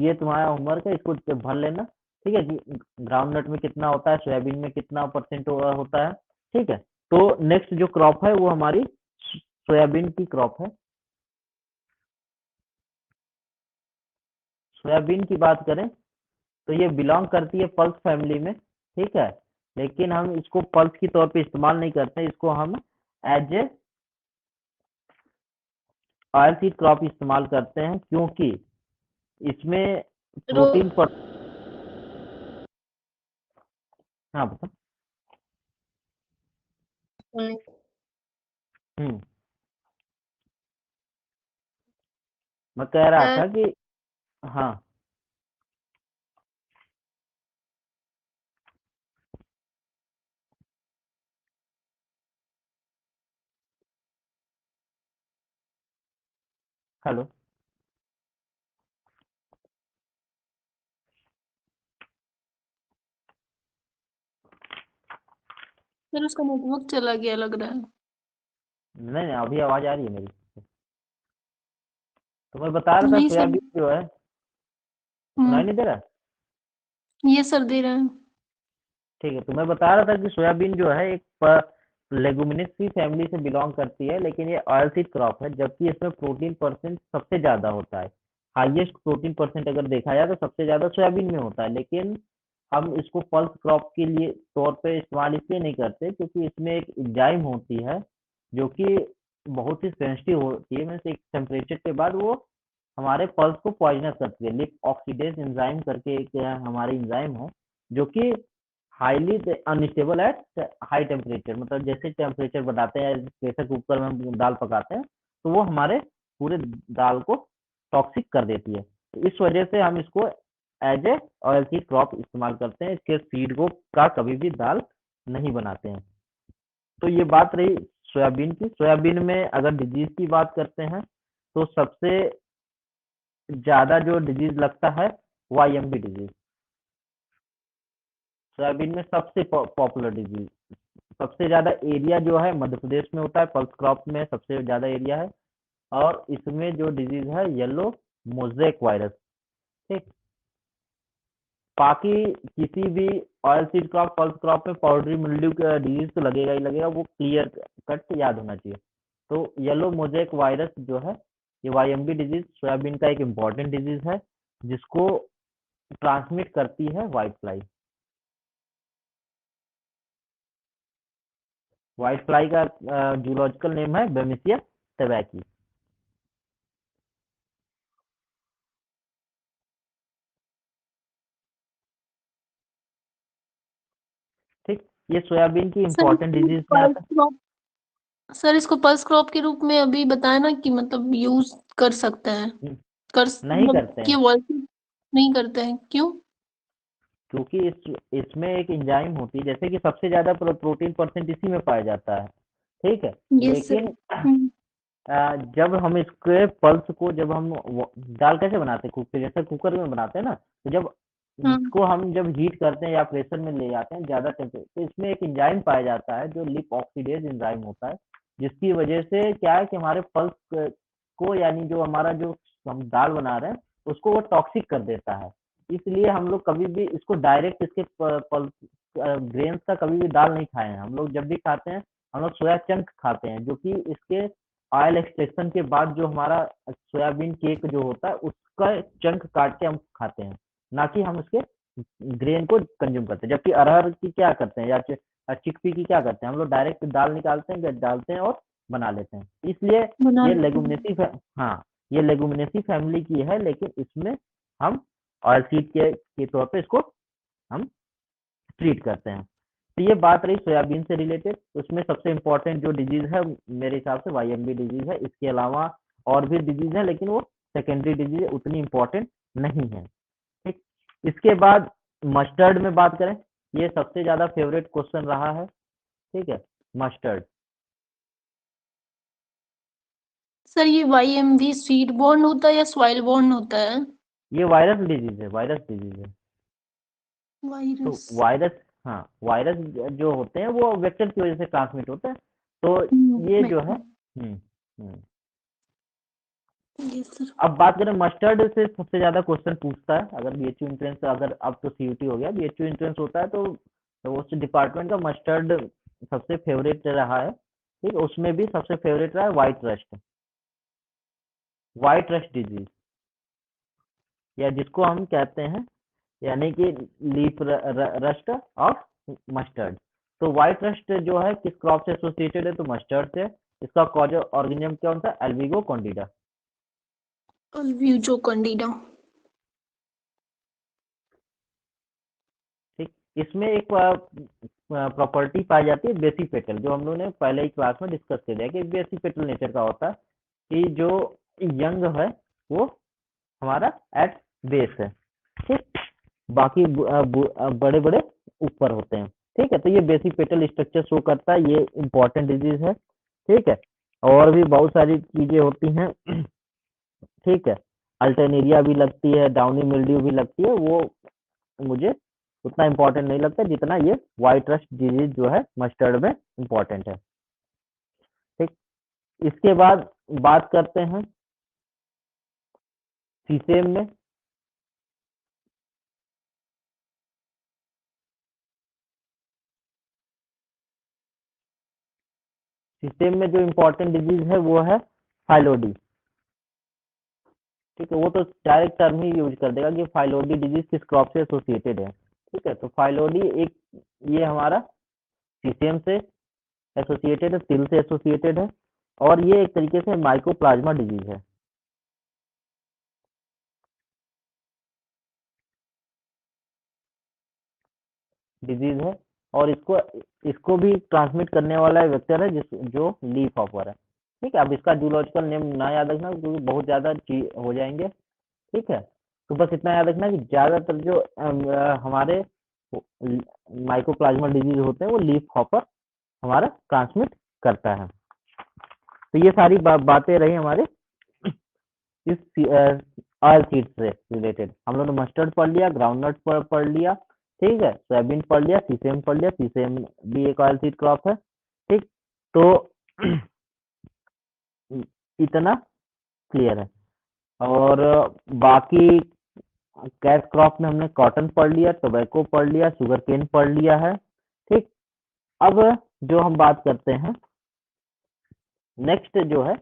ये तुम्हारा होमवर्क है, इसको भर लेना, ठीक है कि ग्राउंड नट में कितना होता है, सोयाबीन में कितना परसेंट होता है, ठीक है। तो नेक्स्ट जो क्रॉप है वो हमारी सोयाबीन की क्रॉप है। सोयाबीन की बात करें तो ये बिलोंग करती है पल्स फैमिली में, ठीक है। लेकिन हम इसको पल्स की तौर पे इस्तेमाल नहीं करते, इसको हम as a oil seed crop इस्तेमाल करते हैं, क्योंकि इसमें रो प्रोटीन पर। हाँ बता। हम्म। मैं कह रहा था कि हाँ। हेलो। सर उसका नेटवर्क चला गया लग रहा है। नहीं नहीं, अभी आवाज आ रही है मेरी। तो मैं बता रहा था नहीं सर। सोयाबीन जो है, सुनाई नहीं दे रहा? ये सर दे रहे हैं। ठीक है, तो मैं बता रहा था कि सोयाबीन जो है एक लेगुमिनेसी फैमिली से बिलोंग करती है, लेकिन ये ऑयल सीड क्रॉप है, जबकि इसमें प्रोटीन परसेंट सबसे ज्यादा होता है। हाईएस्ट प्रोटीन परसेंट अगर देखा जाए तो सबसे ज्यादा सोयाबीन में होता है, लेकिन हम इसको पल्स क्रॉप के लिए तौर पे इस्तेमाल इसलिए नहीं करते क्योंकि इसमें एक एंजाइम होती है जो कि बहुत ही सेंसिटिव होती है, मीन्स एक टेम्परेचर के बाद वो हमारे पल्स को पॉइजनस करती है। लिप ऑक्सीडेज एंजाइम करके एक हमारी एंजाइम है जो कि highly unstable at high temperature, मतलब जैसे टेम्परेचर बढ़ाते हैं, प्रेशर कुकर में हम दाल पकाते हैं तो वो हमारे पूरे दाल को टॉक्सिक कर देती है। तो इस वजह से हम इसको as a oil seed crop इस्तेमाल करते हैं, इसके सीड को का कभी भी दाल नहीं बनाते हैं। तो ये बात रही सोयाबीन की। सोयाबीन में अगर डिजीज की बात करते हैं तो सबसे ज्यादा जो डिजीज लगता है वाईएमबी डिजीज, सोयाबीन में सबसे पॉपुलर डिजीज। सबसे ज्यादा एरिया जो है मध्य प्रदेश में होता है, पल्स क्रॉप में सबसे ज्यादा एरिया है। और इसमें जो डिजीज है येलो मोजेक वायरस। ठीक, बाकी किसी भी oil seed crop pulse crop में पाउडरी मिल्ड्यू का डिजीज तो लगेगा ही लगेगा, वो क्लियर कट याद होना चाहिए। तो येलो मोजेक वायरस जो है ये वाईएमबी डिजीज सोयाबीन का एक इम्पॉर्टेंट डिजीज है जिसको ट्रांसमिट करती है व्हाइट फ्लाई। व्हाइट फ्लाई का जूलॉजिकल नेम है बेमिसिया टेबैकी। ठीक, ये सोयाबीन की सर इम्पोर्टेंट इसको डिजीज में पल्स आता क्रॉप सर इसको पल्स क्रॉप के रूप में अभी बताया ना कि मतलब यूज कर सकते हैं। है। नहीं मतलब करते कि हैं वॉइस नहीं करते हैं क्यों? क्योंकि इसमें एक एंजाइम होती है, जैसे कि सबसे ज्यादा प्रोटीन परसेंट इसी में पाया जाता है। ठीक है, यस सर। लेकिन जब हम इसके पल्स को जब हम दाल कैसे बनाते हैं, प्रेशर कुकर में बनाते हैं ना, तो जब हाँ। इसको हम जब हीट करते हैं या प्रेशर में ले जाते हैं ज्यादा टेम्परेचर, तो इसमें एक एंजाइम पाया जाता है जो लिप ऑक्सीडेज एंजाइम होता है, जिसकी वजह से क्या है कि हमारे पल्स को, यानी जो हमारा जो हम दाल बना रहे हैं उसको वो टॉक्सिक कर देता है। इसलिए हम लोग कभी भी इसको डायरेक्ट इसके पल्स ग्रेन्स का कभी भी दाल नहीं खाए हैं। हम लोग जब भी खाते हैं हम लोग सोया चंक खाते हैं, जो कि इसके ऑयल एक्सट्रैक्शन के बाद जो हमारा सोयाबीन केक जो होता है उसका चंक काट के हम खाते हैं, ना कि हम उसके ग्रेन को कंज्यूम करते हैं। जबकि अरहर की क्या करते हैं या चिकपी की क्या करते हैं, हम लोग डायरेक्ट दाल निकालते हैं, डालते हैं और बना लेते हैं। इसलिए बना ये लेते हैं। लेगुमिनेसी हाँ, ये लेगुमिनेसी फैमिली की है, लेकिन इसमें हम ऑयल सीड के तौर पे इसको हम ट्रीट करते हैं। तो ये बात रही सोयाबीन से रिलेटेड। उसमें सबसे इम्पोर्टेंट जो डिजीज है मेरे हिसाब से वाईएमबी डिजीज है। इसके अलावा और भी डिजीज है, लेकिन वो सेकेंडरी डिजीज है, उतनी इम्पोर्टेंट नहीं है। ठीक, इसके बाद मस्टर्ड में बात करें, ये सबसे ज्यादा फेवरेट क्वेश्चन रहा है। ठीक है, मस्टर्ड सर ये वाईएमवी सीड बॉर्न होता है या सॉइल बॉर्न होता है? ये वायरस डिजीज है, वायरस डिजीज है। तो वायरस। वायरस, हाँ, वायरस जो होते हैं वो वेक्टर की वजह से ट्रांसमिट होते हैं। तो ये जो है यस सर। अब बात करें मस्टर्ड से सबसे ज्यादा क्वेश्चन पूछता है अगर बीएचयू एंट्रेंस, अगर अब तो सीयूटी हो गया, बीएचयू एंट्रेंस होता है तो उस डिपार्टमेंट का मस्टर्ड सबसे फेवरेट रहा है। ठीक, उसमें भी सबसे फेवरेट रहा है white rust, white rust disease, या जिसको हम कहते हैं यानी कि लीफ रस्ट ऑफ मस्टर्ड। तो व्हाइट रस्ट जो है किस क्रॉप से एसोसिएटेड है, तो मस्टर्ड से। इसका कॉज ऑर्गेनिज्म कौन सा, एल्विगो कॉन्डिडा। अल्व्यूजो कैंडिडा। ठीक, इसमें एक प्रॉपर्टी पाई जाती है बेसिपेटल, जो हम लोगों ने पहले ही क्लास में डिस्कस कर दिया कि बेसिपेटल नेचर का होता है कि जो यंग है वो हमारा एट बेस है। ठीक, बाकी बड़े बड़े ऊपर होते हैं। ठीक है, तो ये बेसिपेटल स्ट्रक्चर शो करता है, ये इंपॉर्टेंट डिजीज है। ठीक है, और भी बहुत सारी चीजें होती हैं। ठीक है, अल्टरनेरिया भी लगती है, डाउनी मिल्ड्यू भी लगती है, वो मुझे उतना इंपॉर्टेंट नहीं लगता जितना ये व्हाइट रस्ट डिजीज जो है मस्टर्ड में इंपॉर्टेंट है। ठीक, इसके बाद बात करते हैं सीसेम में। सीसेम में जो इम्पोर्टेंट डिजीज है वो है फाइलोडी। ठीक है, वो तो डायरेक्ट टर्म ही यूज कर देगा कि फाइलोडी डिजीज किस क्रॉप से एसोसिएटेड है। ठीक है, तो फाइलोडी एक ये हमारा सीसेम से एसोसिएटेड है, तिल से एसोसिएटेड है, और ये एक तरीके से माइकोप्लाज्मा डिजीज है। डिजीज है, और इसको इसको भी ट्रांसमिट करने वाला वेक्टर है जो लीफ हॉपर है। ठीक है, अब इसका जूलॉजिकल नेम ना याद रखना क्योंकि बहुत ज्यादा हो जाएंगे। ठीक है, तो बस इतना याद रखना कि ज्यादातर जो हमारे माइकोप्लाज्मा डिजीज होते हैं वो लीफ हॉपर हमारा ट्रांसमिट करता है। तो ये सारी बातें रही हमारे इस ऑयल सीड्स से रिलेटेड। हम लोग ने मस्टर्ड पढ़ लिया, ग्राउंडनट पढ़ लिया, ठीक है, सोयाबीन पढ़ लिया, सीसेम पढ़ लिया, सीसेम भी एक ऑयल सीड क्रॉप है। ठीक, तो इतना क्लियर है। और बाकी कैश क्रॉप में हमने कॉटन पढ़ लिया, टोबैको पढ़ लिया, शुगर केन पढ़ लिया है। ठीक, अब जो हम बात करते हैं नेक्स्ट जो है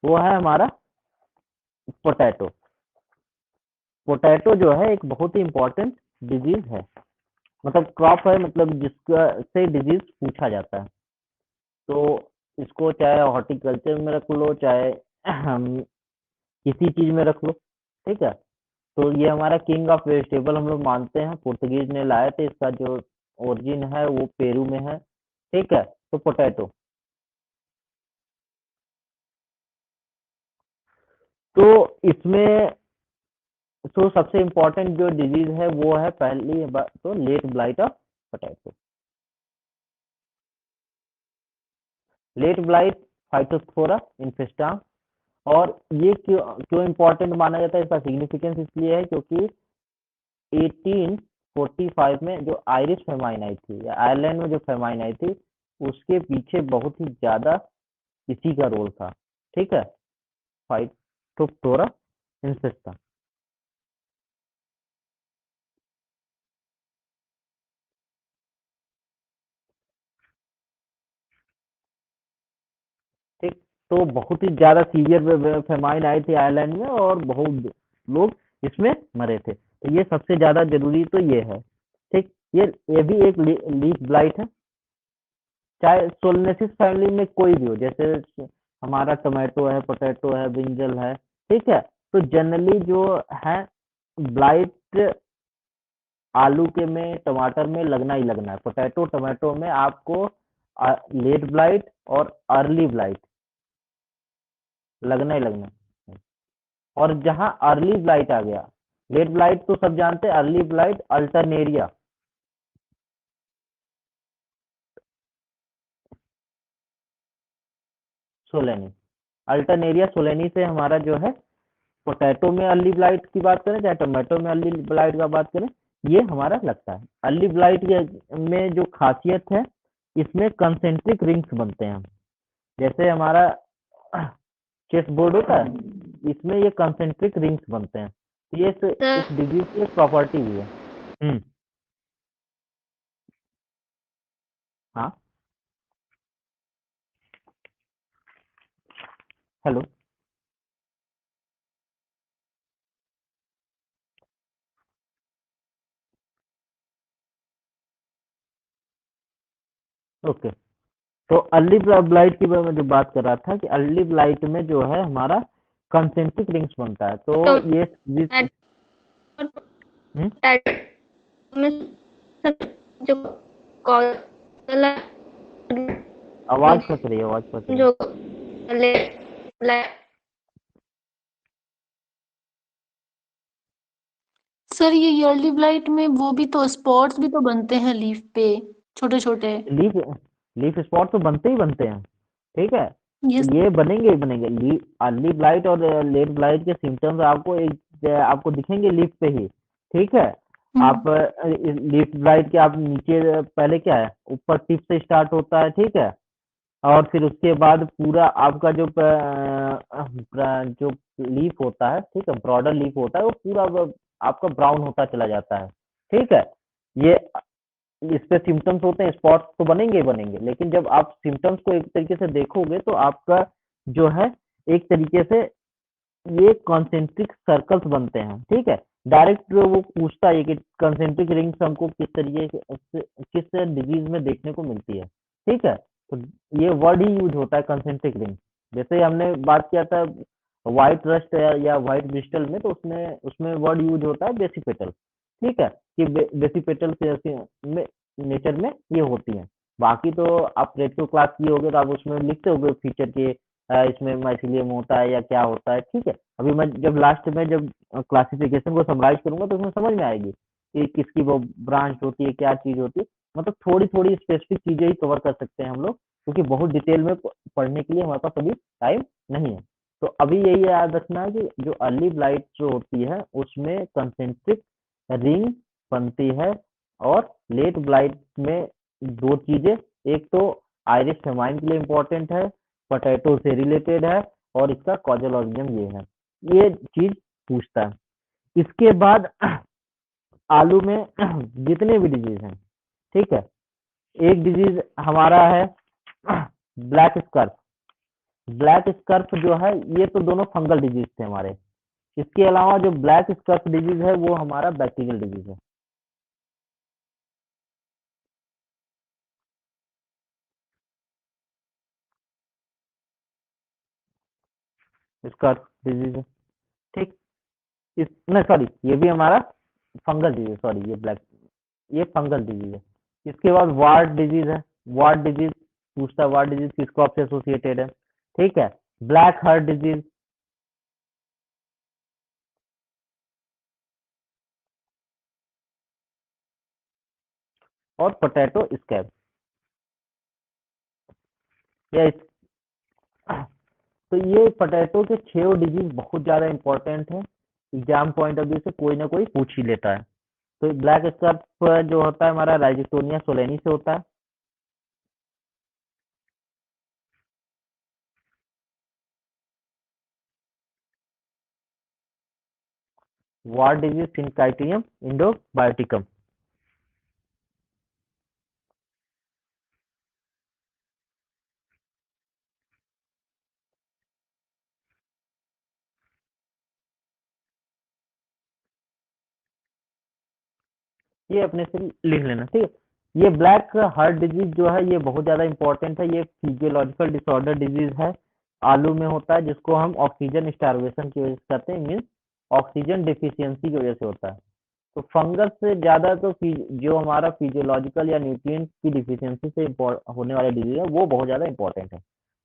वो है हमारा पोटैटो। पोटैटो जो है एक बहुत ही इंपॉर्टेंट डिजीज है, मतलब क्रॉप है, मतलब जिसका से डिजीज पूछा जाता है। तो इसको चाहे हॉर्टिकल्चर में रख लो, चाहे किसी चीज में रख लो। ठीक है, तो ये हमारा किंग ऑफ वेजिटेबल हम लोग मानते हैं, पुर्तगीज ने लाए थे, इसका जो ओरिजिन है वो पेरू में है। ठीक है, तो पोटैटो, तो इसमें तो सबसे इम्पोर्टेंट जो डिजीज है वो है पहली बात तो late blight of potato. Late blight Phytophthora infestans. और ये क्यों क्यों इम्पोर्टेंट माना जाता है, इसका सिग्निफिकेंस इसलिए है क्योंकि 1845 में जो आयरिश फेमाइन आई थी, या आयरलैंड में जो फेमाइन आई थी, उसके पीछे बहुत ही ज्यादा इसी का रोल था। ठीक है, फाइटोप्थोरा इंसेस्टा। ठीक, तो बहुत ही ज्यादा सीवियर फेमाइन आई थी आयरलैंड में, और बहुत लोग इसमें मरे थे। तो ये सबसे ज्यादा जरूरी तो ये है। ठीक, ये भी एक लीफ ब्लाइट है, चाहे सोलनेसिस फैमिली में कोई भी हो, जैसे हमारा टोमेटो है, पोटैटो है, ब्रिंजल है। ठीक है, तो जनरली जो है ब्लाइट आलू के में, टमाटर में लगना ही लगना है। पोटैटो टोमेटो में आपको लेट ब्लाइट और अर्ली ब्लाइट लगना ही लगना है। और जहां अर्ली ब्लाइट आ गया, लेट ब्लाइट तो सब जानते हैं, अर्ली ब्लाइट अल्टरनेरिया सोलेनी, अल्टरनेरिया सोलेनी से हमारा जो है पोटैटो में अर्ली ब्लाइट की बात करें, चाहे टोमेटो में अर्ली ब्लाइट का बात करें, ये हमारा लगता है। अर्ली ब्लाइट में जो खासियत है, इसमें कंसेंट्रिक रिंग्स बनते हैं, जैसे हमारा चेस बोर्ड होता है, इसमें ये कंसेंट्रिक रिंग्स बनते हैं। ये इस डिजीज की एक प्रॉपर्टी भी है। हाँ, हेलो, ओके। तो अर्ली ब्लाइट की मैं जो बात कर रहा था कि अर्ली ब्लाइट में जो है हमारा कंसेंट्रिक रिंग्स बनता है, तो ये जो आवाज फंस रही है, आवाज फंस रही है। जो सर ये ईयरली ब्लाइट में वो भी तो स्पॉट्स भी तो बनते हैं लीफ पे, छोटे छोटे। लीफ स्पॉट तो बनते ही बनते हैं। ठीक है, ये ये बनेंगे ही बनेंगे। अर्ली ब्लाइट और लेट ब्लाइट के सिम्टम्स आपको दिखेंगे लीफ पे ही। ठीक है, आप लीफ ब्लाइट के आप नीचे पहले क्या है, ऊपर टिप से स्टार्ट होता है, ठीक है, और फिर उसके बाद पूरा आपका जो लीफ होता है, ठीक है, ब्रॉडर लीफ होता है, वो पूरा आपका ब्राउन होता चला जाता है, ठीक है। ये इस पे सिम्टम्स होते हैं, स्पॉट्स तो बनेंगे ही बनेंगे, लेकिन जब आप सिम्टम्स को एक तरीके से देखोगे तो आपका जो है एक तरीके से ये कॉन्सेंट्रिक सर्कल्स बनते हैं, ठीक है। डायरेक्ट वो पूछता है कि कॉन्सेंट्रिक रिंग्स हमको किस तरीके से किस डिजीज में देखने को मिलती है, ठीक है। तो ये वर्ड ही यूज होता है कंसेंट्रिक रिंग। जैसे हमने बात किया था व्हाइट रस्ट या व्हाइट ब्रिस्टल में, तो उसमें उसमें वर्ड यूज होता है बेसिपेटल, ठीक है, कि बेसिपेटल में नेचर में ये होती है। बाकी तो आप रेट्रो क्लास किए होगे तो आप उसमें लिखते होगे फीचर के इसमें माइसिलियम होता है या क्या होता है, ठीक है। अभी मैं जब लास्ट में जब क्लासिफिकेशन को समराइज करूंगा तो उसमें समझ में आएगी कि किसकी वो ब्रांच होती है, क्या चीज होती है। मतलब थोड़ी थोड़ी स्पेसिफिक चीजें ही कवर कर सकते हैं हम लोग, क्योंकि बहुत डिटेल में पढ़ने के लिए हमारे पास अभी टाइम नहीं है। तो अभी यही याद रखना है कि जो अर्ली ब्लाइट जो होती है उसमें कंसेंट्रिक रिंग बनती है, और लेट ब्लाइट में दो चीजें, एक तो आइरिस फेमाइन के लिए इम्पोर्टेंट है, पोटैटो से रिलेटेड है, और इसका कॉजल ऑर्गेनिज्म ये है, ये चीज पूछता है। इसके बाद आलू में जितने भी डिजीज हैं, ठीक है, एक डिजीज हमारा है ब्लैक स्कर्फ। ब्लैक स्कर्फ जो है ये तो दोनों फंगल डिजीज थे हमारे। इसके अलावा जो ब्लैक स्कर्फ डिजीज है वो हमारा बैक्टीरियल डिजीज है। स्कर्फ डिजीज है, ठीक। इस नहीं, सॉरी, ये भी हमारा फंगल डिजीज, सॉरी, ये फंगल डिजीज है। इसके बाद वार्ड डिजीज है। वार्ड डिजीज पूछता है, वार्ड डिजीज किस क्रॉप से एसोसिएटेड है, ठीक है। ब्लैक हार्ट डिजीज, और पोटैटो स्कैब। या इस, तो ये पोटैटो के 6 डिजीज बहुत ज्यादा इंपॉर्टेंट है। एग्जाम पॉइंट ऑफ व्यू से कोई ना कोई पूछ ही लेता है। तो ब्लैक स्कर्फ जो होता है हमारा राइजोटोनिया सोलेनी से होता है। Wart disease Synchytrium endobioticum. ये अपने से लिख लेना, ठीक है। ये ब्लैक हार्ट डिजीज जो है ये बहुत ज्यादा इंपॉर्टेंट है। ये फिजियोलॉजिकल डिसऑर्डर डिजीज है, आलू में होता है, जिसको हम ऑक्सीजन स्टारवेशन की वजह से कहते हैं, मीन्स ऑक्सीजन डिफिशियंसी की वजह से होता है। तो फंगस से ज्यादा तो जो हमारा फिजियोलॉजिकल या न्यूट्रिएंट की डिफिशियंसी से होने वाला डिजीज है वो बहुत ज्यादा इंपॉर्टेंट है।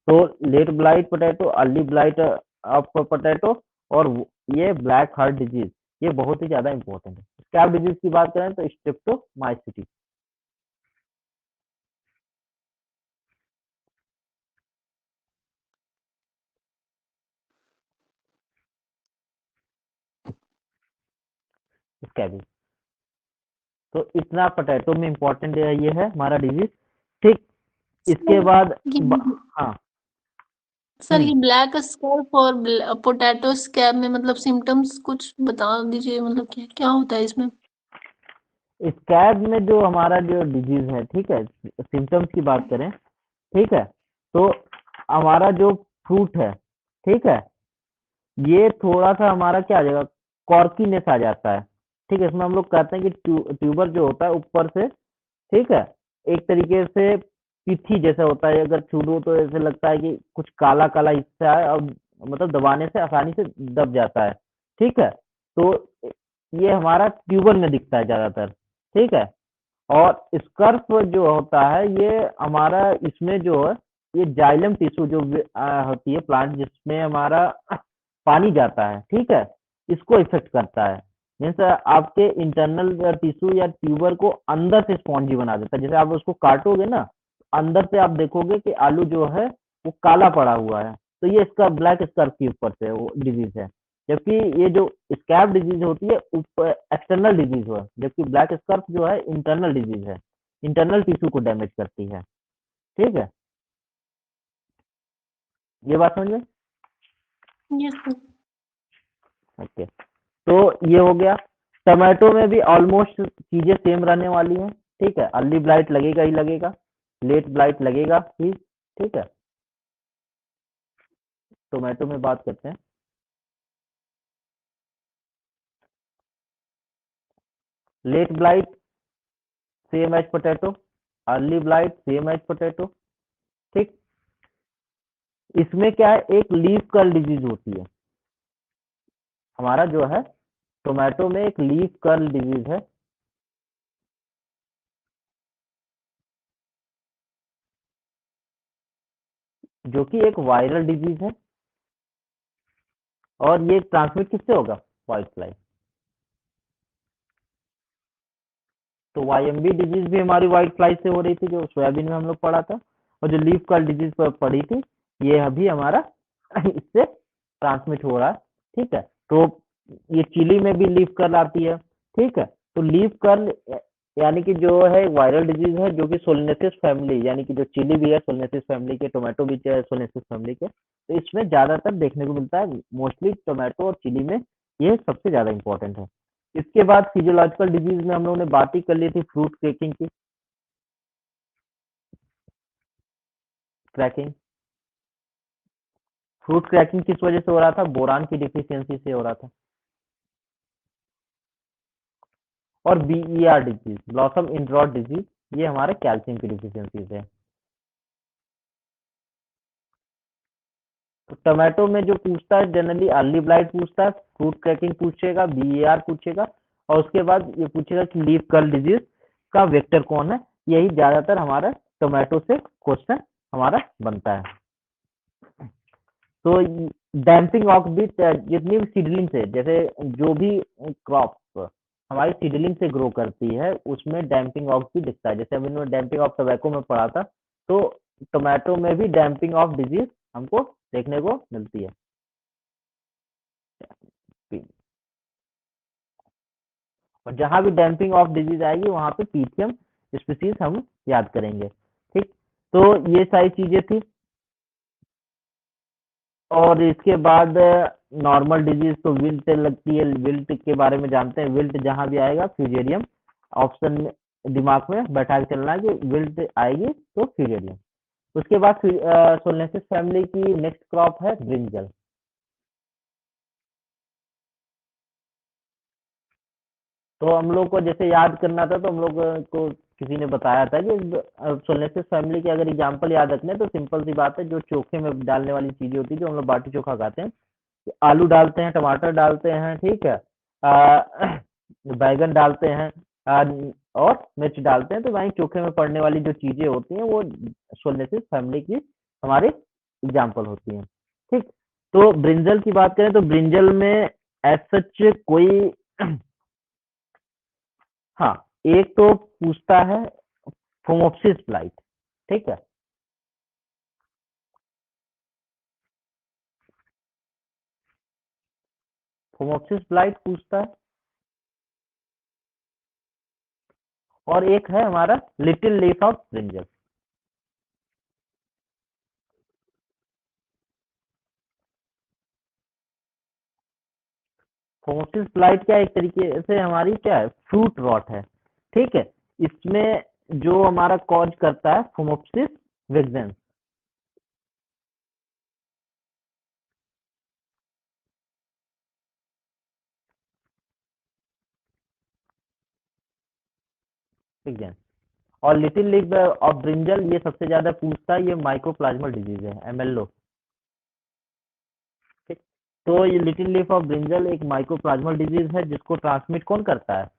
तो late blight potato, early blight of potato, और ये ब्लैक हार्ट डिजीज, ये बहुत ही ज्यादा इंपॉर्टेंट है। स्कैब डिजीज की बात करें तो स्ट्रेप्टोमाइसिटी। स्कैबी, तो इतना पोटैटो में इंपॉर्टेंट ये है हमारा डिजीज, ठीक। इसके सर बाद ये हाँ। सर ये ब्लैक स्कैल्प और पोटैटो स्कैब में मतलब सिम्टम्स कुछ बता दीजिए, मतलब क्या क्या होता है इसमें? स्कैब में जो हमारा जो डिजीज है, ठीक है, सिम्टम्स की बात करें, ठीक है, तो हमारा जो फ्रूट है, ठीक है, ये थोड़ा सा हमारा क्या आ जाएगा, कॉर्कीनेस आ जाता है, ठीक है। इसमें हम लोग कहते हैं कि ट्यूबर जो होता है ऊपर से, ठीक है, एक तरीके से पिथी जैसा होता है, अगर छू लो तो ऐसे लगता है कि कुछ काला काला हिस्सा है, और मतलब दबाने से आसानी से दब जाता है, ठीक है। तो ये हमारा ट्यूबर में दिखता है ज्यादातर, ठीक है। और स्कर्फ जो होता है ये हमारा इसमें जो है, ये जाइलम टिश्यू जो होती है प्लांट, जिसमें हमारा पानी जाता है, ठीक है, इसको इफेक्ट करता है। मीन्स आपके इंटरनल टिश्यू या ट्यूबर को अंदर से स्पॉन्जी बना देता है। जैसे आप उसको काटोगे ना, अंदर से आप देखोगे कि आलू जो है वो काला पड़ा हुआ है, तो ये इसका ब्लैक स्कर्फ के ऊपर से वो डिजीज है। जबकि ये जो स्कैब डिजीज होती है एक्सटर्नल डिजीज है, जबकि ब्लैक स्कर्फ जो है इंटरनल डिजीज है, इंटरनल टिश्यू को डैमेज करती है। ठीक है, ये बात समझ में? Yes sir. ओके, तो ये हो गया। टमाटो में भी ऑलमोस्ट चीजें सेम रहने वाली हैं। ठीक है, अर्ली ब्लाइट लगेगा ही लगेगा, लेट ब्लाइट लगेगा ही। ठीक है, टोमेटो में बात करते हैं। Late blight same as potato, early blight same as potato. ठीक, इसमें क्या है, एक लीफ कर्ल डिजीज होती है हमारा जो है, टोमेटो में एक लीफ कर्ल डिजीज है, जो कि एक वायरल डिजीज है, और ये ट्रांसमिट किससे होगा? White fly. तो वाईएमबी डिजीज भी हमारी व्हाइट फ्लाई से हो रही थी, जो सोयाबीन में हम लोग पढ़ा था, और जो लीफ कर्ल डिजीज पर पढ़ी थी, ये अभी हमारा इससे ट्रांसमिट हो रहा है। ठीक है, तो ये चिली में भी लीफ कर्ल आती है। ठीक है, तो लीफ कर्ल यानी कि जो है वायरल डिजीज है, जो कि सोलनेसिस फैमिली, यानी कि जो चिली भी है सोलनेसिस फैमिली के, टोमेटो भी है सोलनेसिस फैमिली के, तो इसमें ज्यादातर देखने को मिलता है, मोस्टली टोमेटो और चिली में ये सबसे ज्यादा इंपॉर्टेंट है। इसके बाद फिजियोलॉजिकल डिजीज में हम लोगों ने बात ही कर ली थी, फ्रूट क्रैकिंग की। क्रैकिंग, फ्रूट क्रैकिंग किस वजह से हो रहा था? बोरान की डिफिशियंसी से हो रहा था। और BER disease, blossom end rot disease, ये हमारे कैल्शियम की डिफिशियंसी से है। तो टोमेटो में जो पूछता है जनरली अर्ली ब्लाइट पूछता है, फ्रूट क्रैकिंग पूछेगा, बीईआर पूछेगा, और उसके बाद ये पूछेगा कि लीफ कर्ल डिजीज का वेक्टर कौन है। यही ज्यादातर हमारा टोमेटो से क्वेश्चन हमारा बनता है। तो डैम्पिंग ऑफ भी जितनी भी सीडलिंग से, जैसे जो भी क्रॉप हमारी सीडलिंग से ग्रो करती है, उसमें डैम्पिंग ऑफ भी दिखता है। जैसे अभी मैंने डैम्पिंग ऑफ टोबैको में पढ़ा था, तो टोमेटो में भी डैम्पिंग ऑफ डिजीज हमको देखने को मिलती है। और जहां भी डैम्पिंग ऑफ डिजीज आएगी, वहां पे पीथियम स्पीसीज हम याद करेंगे। ठीक, तो ये सारी चीजें थी। और इसके बाद नॉर्मल डिजीज तो विल्ट लगती है, विल्ट के बारे में जानते हैं। विल्ट जहां भी आएगा फ्यूजेरियम ऑप्शन में दिमाग में बैठा के चलना है कि विल्ट आएगी तो फ्यूजेरियम। उसके बाद सोलनेसिस फैमिली की नेक्स्ट क्रॉप है ब्रिंजल। तो हम लोग को जैसे याद करना था, तो हम लोग को किसी ने बताया था कि सोलनेसिस फैमिली के अगर एग्जाम्पल याद रखने, तो सिंपल सी बात है, जो चोखे में डालने वाली चीजें होती है, जो हम लोग बाटी चोखा खाते हैं, आलू डालते हैं, टमाटर डालते हैं, ठीक है, बैगन डालते हैं, और मिर्च डालते हैं। तो वहीं चोखे में पड़ने वाली जो चीजें होती हैं, वो सोलनेसिस फैमिली की हमारी एग्जाम्पल होती हैं। ठीक, तो ब्रिंजल की बात करें, तो ब्रिंजल में एज सच कोई हाँ, एक तो पूछता है फोमोप्सिस ब्लाइट। ठीक है, फोमोप्सिस ब्लाइट पूछता है, और एक है हमारा little leaf of brinjal. Phomopsis blight क्या, एक तरीके से हमारी क्या है, फ्रूट रॉट है। ठीक है, इसमें जो हमारा कॉज करता है फोमोप्सिस विग्जेंस। विग्जेंस, और लिटिल लीफ ऑफ ब्रिंजल ये सबसे ज्यादा पूछता है, ये माइकोप्लाज्मल डिजीज है, एमएलओ। ठीक, तो ये लिटिल लीफ ऑफ ब्रिंजल एक माइकोप्लाज्मल डिजीज है, जिसको ट्रांसमिट कौन करता है?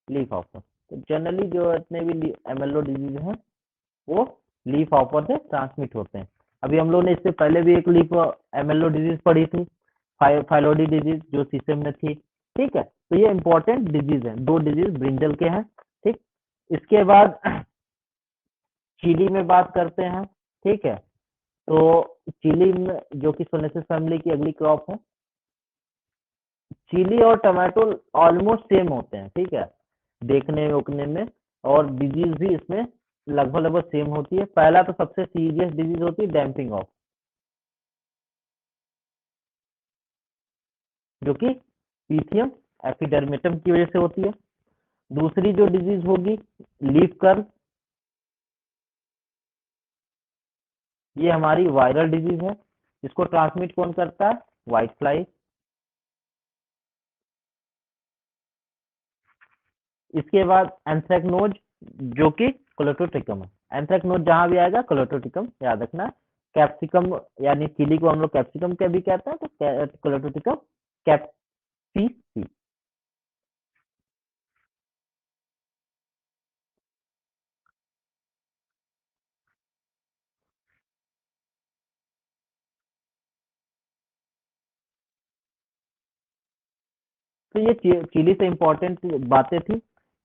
लीफ ऑपर। तो जनरली जो इतने भी एमएलओ डिजीज हैं, वो लीफ ऑपर से ट्रांसमिट होते हैं। अभी हम लोग ने इससे पहले भी एक लीफ एमएलओ डिजीज पढ़ी थी, फाइलोडी डिजीज, जो सीसम में थी। ठीक है, तो ये इंपॉर्टेंट डिजीज है, दो डिजीज ब्रिंजल के हैं। ठीक, इसके बाद चिली में बात करते हैं। ठीक है, तो चिली में जो कि सोनेसिस फैमिली की अगली क्रॉप है, चिली और टमाटो ऑलमोस्ट सेम होते हैं, ठीक है, देखने में उकने में, और डिजीज भी इसमें लगभग लगभग सेम होती है। पहला तो सबसे सीरियस डिजीज होती है डैम्पिंग ऑफ, जो कि पीथियम एपिडर्मिटम की वजह से होती है। दूसरी जो डिजीज होगी लीफ कर्ल, ये हमारी वायरल डिजीज है। इसको ट्रांसमिट कौन करता है? White fly. इसके बाद एंथ्रेक्नोज, जो कि कोलेटोट्रिकम है। एंथ्रेक्नोज जहां भी आएगा कोलेटोट्रिकम याद रखना। कैप्सिकम यानी चिली को हम लोग कैप्सिकम के भी कहते हैं, तो कोलेटोट्रिकम कैप्सिसी। तो ये चिली से इम्पोर्टेंट बातें थी,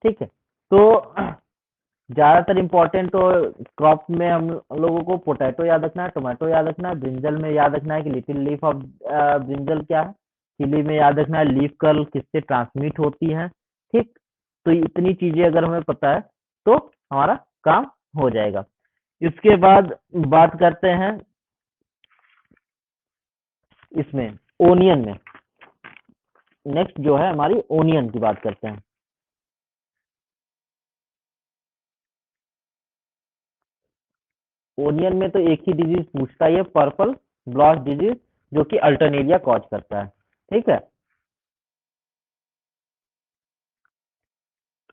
ठीक है। तो ज्यादातर इम्पोर्टेंट तो क्रॉप में हम लोगों को पोटैटो याद रखना है, टोमेटो याद रखना है, ब्रिंजल में याद रखना है कि लिटिल लीफ ऑफ ब्रिंजल क्या है, चिली में याद रखना है लीफ कर्ल किससे ट्रांसमिट होती है, ठीक। तो इतनी चीजें अगर हमें पता है तो हमारा काम हो जाएगा। इसके बाद बात करते हैं इसमें ओनियन में। नेक्स्ट जो है हमारी ओनियन की बात करते हैं। ओनियन में तो एक ही डिजीज पूछता ही है, पर्पल ब्लॉस्ट डिजीज, जो कि अल्टरनेरिया कॉज करता है, ठीक है।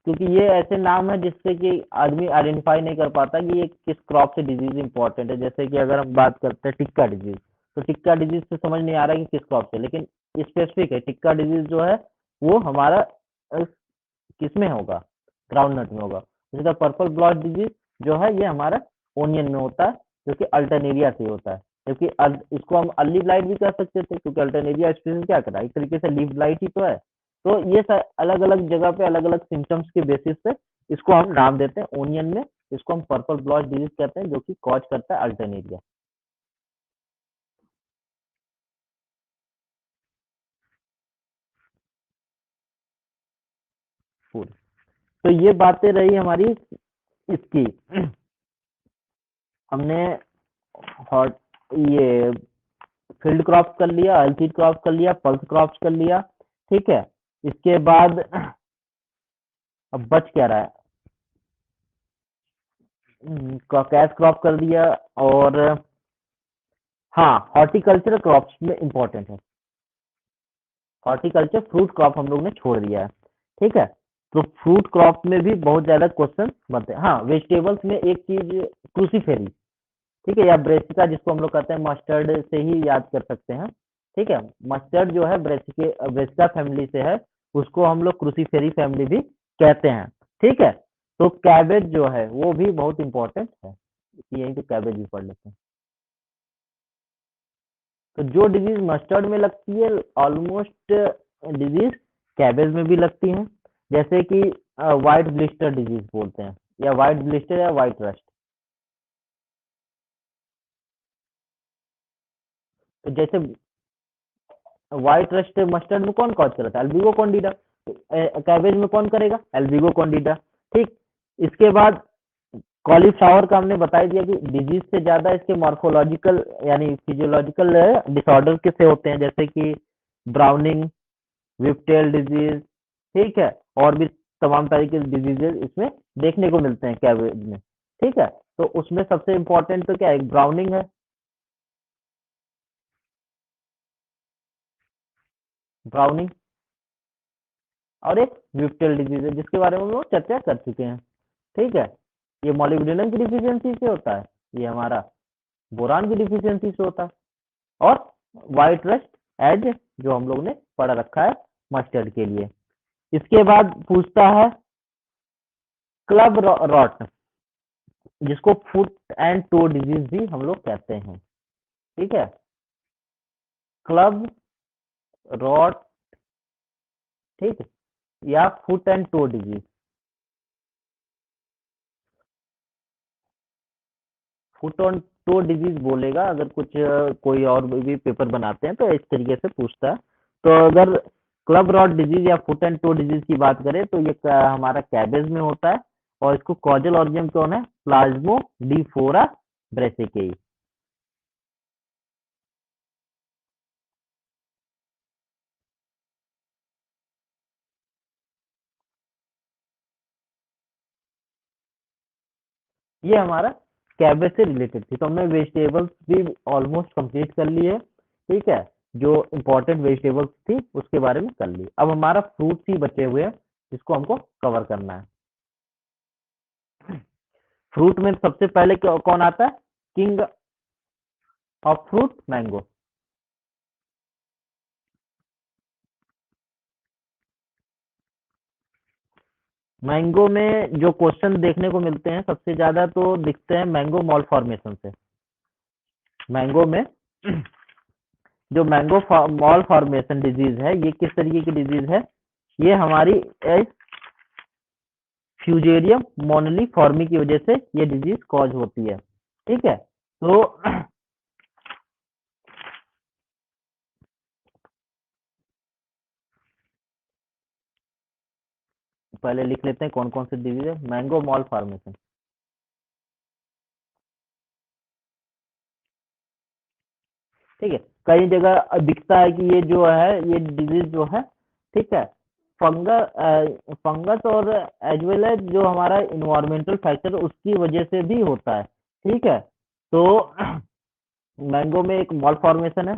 क्योंकि ये ऐसे नाम है जिससे कि आदमी आइडेंटिफाई नहीं कर पाता कि ये किस क्रॉप से डिजीज इंपॉर्टेंट है। जैसे कि अगर हम बात करते हैं टिक्का डिजीज, तो टिक्का डिजीज से समझ नहीं आ रहा है कि किस क्रॉप से, लेकिन स्पेसिफिक है टिक्का डिजीज जो है वो हमारा किस में होगा? ग्राउंड नट में होगा। इसी तरह पर्पल ब्लॉट डिजीज जो है ये हमारा ओनियन में होता है, जो कि अल्टरनेरिया से होता है। क्योंकि इसको हम अर्ली ब्लाइट भी कर सकते थे, क्योंकि अल्टरनेरिया स्पीसीज क्या कर रहा है, एक तरीके से लीफ ब्लाइट ही तो है। तो ये अलग अलग जगह पे अलग अलग सिम्टम्स के बेसिस पे इसको हम नाम देते हैं। ओनियन में इसको हम पर्पल ब्लॉट डिजीज कहते हैं, जो कि कॉज करता है अल्टरनेरिया। तो ये बातें रही हमारी इसकी। हमने हॉट ये फील्ड क्रॉप कर लिया, ऑयल सीड क्रॉप कर लिया, पल्स क्रॉप कर लिया, ठीक है। इसके बाद अब बच क्या रहा है? कैश क्रॉप कर दिया, और हाँ हॉर्टिकल्चर क्रॉप्स में इंपॉर्टेंट है। हॉर्टिकल्चर फ्रूट क्रॉप हम लोग ने छोड़ दिया है, ठीक है। तो फ्रूट क्रॉप में भी बहुत ज्यादा क्वेश्चन बनते हैं। हाँ वेजिटेबल्स में एक चीज क्रूसीफेरी, ठीक है, या ब्रेसिका जिसको हम लोग कहते हैं, मस्टर्ड से ही याद कर सकते हैं, ठीक है। मस्टर्ड जो है ब्रेसिका फैमिली से है, उसको हम लोग क्रूसीफेरी फैमिली भी कहते हैं, ठीक है। तो कैबेज जो है वो भी बहुत इंपॉर्टेंट है, यही तो कैबेज भी पढ़ लेते हैं। तो जो डिजीज मस्टर्ड में लगती है ऑलमोस्ट डिजीज कैबेज में भी लगती है, जैसे कि व्हाइट ब्लिस्टर डिजीज बोलते हैं, या व्हाइट ब्लिस्टर या व्हाइट रस्ट। तो जैसे व्हाइट रस्ट मस्टर्ड में कौन कॉज करता है? एल्बिगो कॉन्डिडा। कैबेज में कौन करेगा? एल्बिगो कॉन्डिडा, ठीक। इसके बाद कॉलीफ्लावर का हमने बता दिया कि डिजीज से ज्यादा इसके मॉर्फोलॉजिकल यानी फिजियोलॉजिकल डिसऑर्डर किससे होते हैं, जैसे कि ब्राउनिंग, विप्टेल डिजीज, ठीक है, और भी तमाम तरह के डिजीजेज इसमें देखने को मिलते हैं कैबेज में, ठीक है। तो उसमें सबसे इंपॉर्टेंट तो क्या है? ब्राउनिंग है, ब्राउनिंग, और एक विप्टेल डिजीज है जिसके बारे में हम लोग चर्चा कर चुके हैं, ठीक है। ये मॉलिब्डेनम की डिफिशियंसी से होता है, ये हमारा बोरान की डिफिशियंसी से होता है, और व्हाइट रस्ट एज जो हम लोग ने पढ़ रखा है मस्टर्ड के लिए। इसके बाद पूछता है क्लब रॉट, जिसको फुट एंड टो डिजीज भी हम लोग कहते हैं, ठीक है। क्लब रॉट, ठीक है, या foot and toe disease. Foot and toe disease बोलेगा अगर कुछ कोई और भी पेपर बनाते हैं तो इस तरीके से पूछता है। तो अगर क्लब रॉट डिजीज या फुट एंड टो डिजीज की बात करें तो ये हमारा कैबेज में होता है और इसको कॉजल ऑर्गेन कौन है, प्लाज्मोडिफोरा ब्रेसिकेई। ये हमारा कैबेज से रिलेटेड थी, तो हमने वेजिटेबल्स भी ऑलमोस्ट कंप्लीट कर ली है। ठीक है, जो इंपॉर्टेंट वेजिटेबल्स थी उसके बारे में कर ली। अब हमारा फ्रूट्स ही बचे हुए हैं जिसको हमको कवर करना है। फ्रूट में सबसे पहले कौन आता है, king of fruit, mango. Mango में जो क्वेश्चन देखने को मिलते हैं सबसे ज्यादा तो दिखते हैं मैंगो मॉल फॉर्मेशन से। मैंगो में जो मैंगो मॉल फॉर्मेशन डिजीज है, ये किस तरीके की डिजीज है, ये हमारी फ्यूजेरियम मोनलीफॉर्मी की वजह से ये डिजीज कॉज होती है। ठीक है, तो पहले लिख लेते हैं कौन कौन सी डिजीज है। मैंगो मॉल फॉर्मेशन, ठीक है, कई जगह दिखता है कि ये जो है ये डिजीज जो है, ठीक है, फंगस और एज वेल एज जो हमारा इन्वायरमेंटल फैक्टर उसकी वजह से भी होता है। ठीक है, तो मैंगो में एक मॉल फॉर्मेशन है।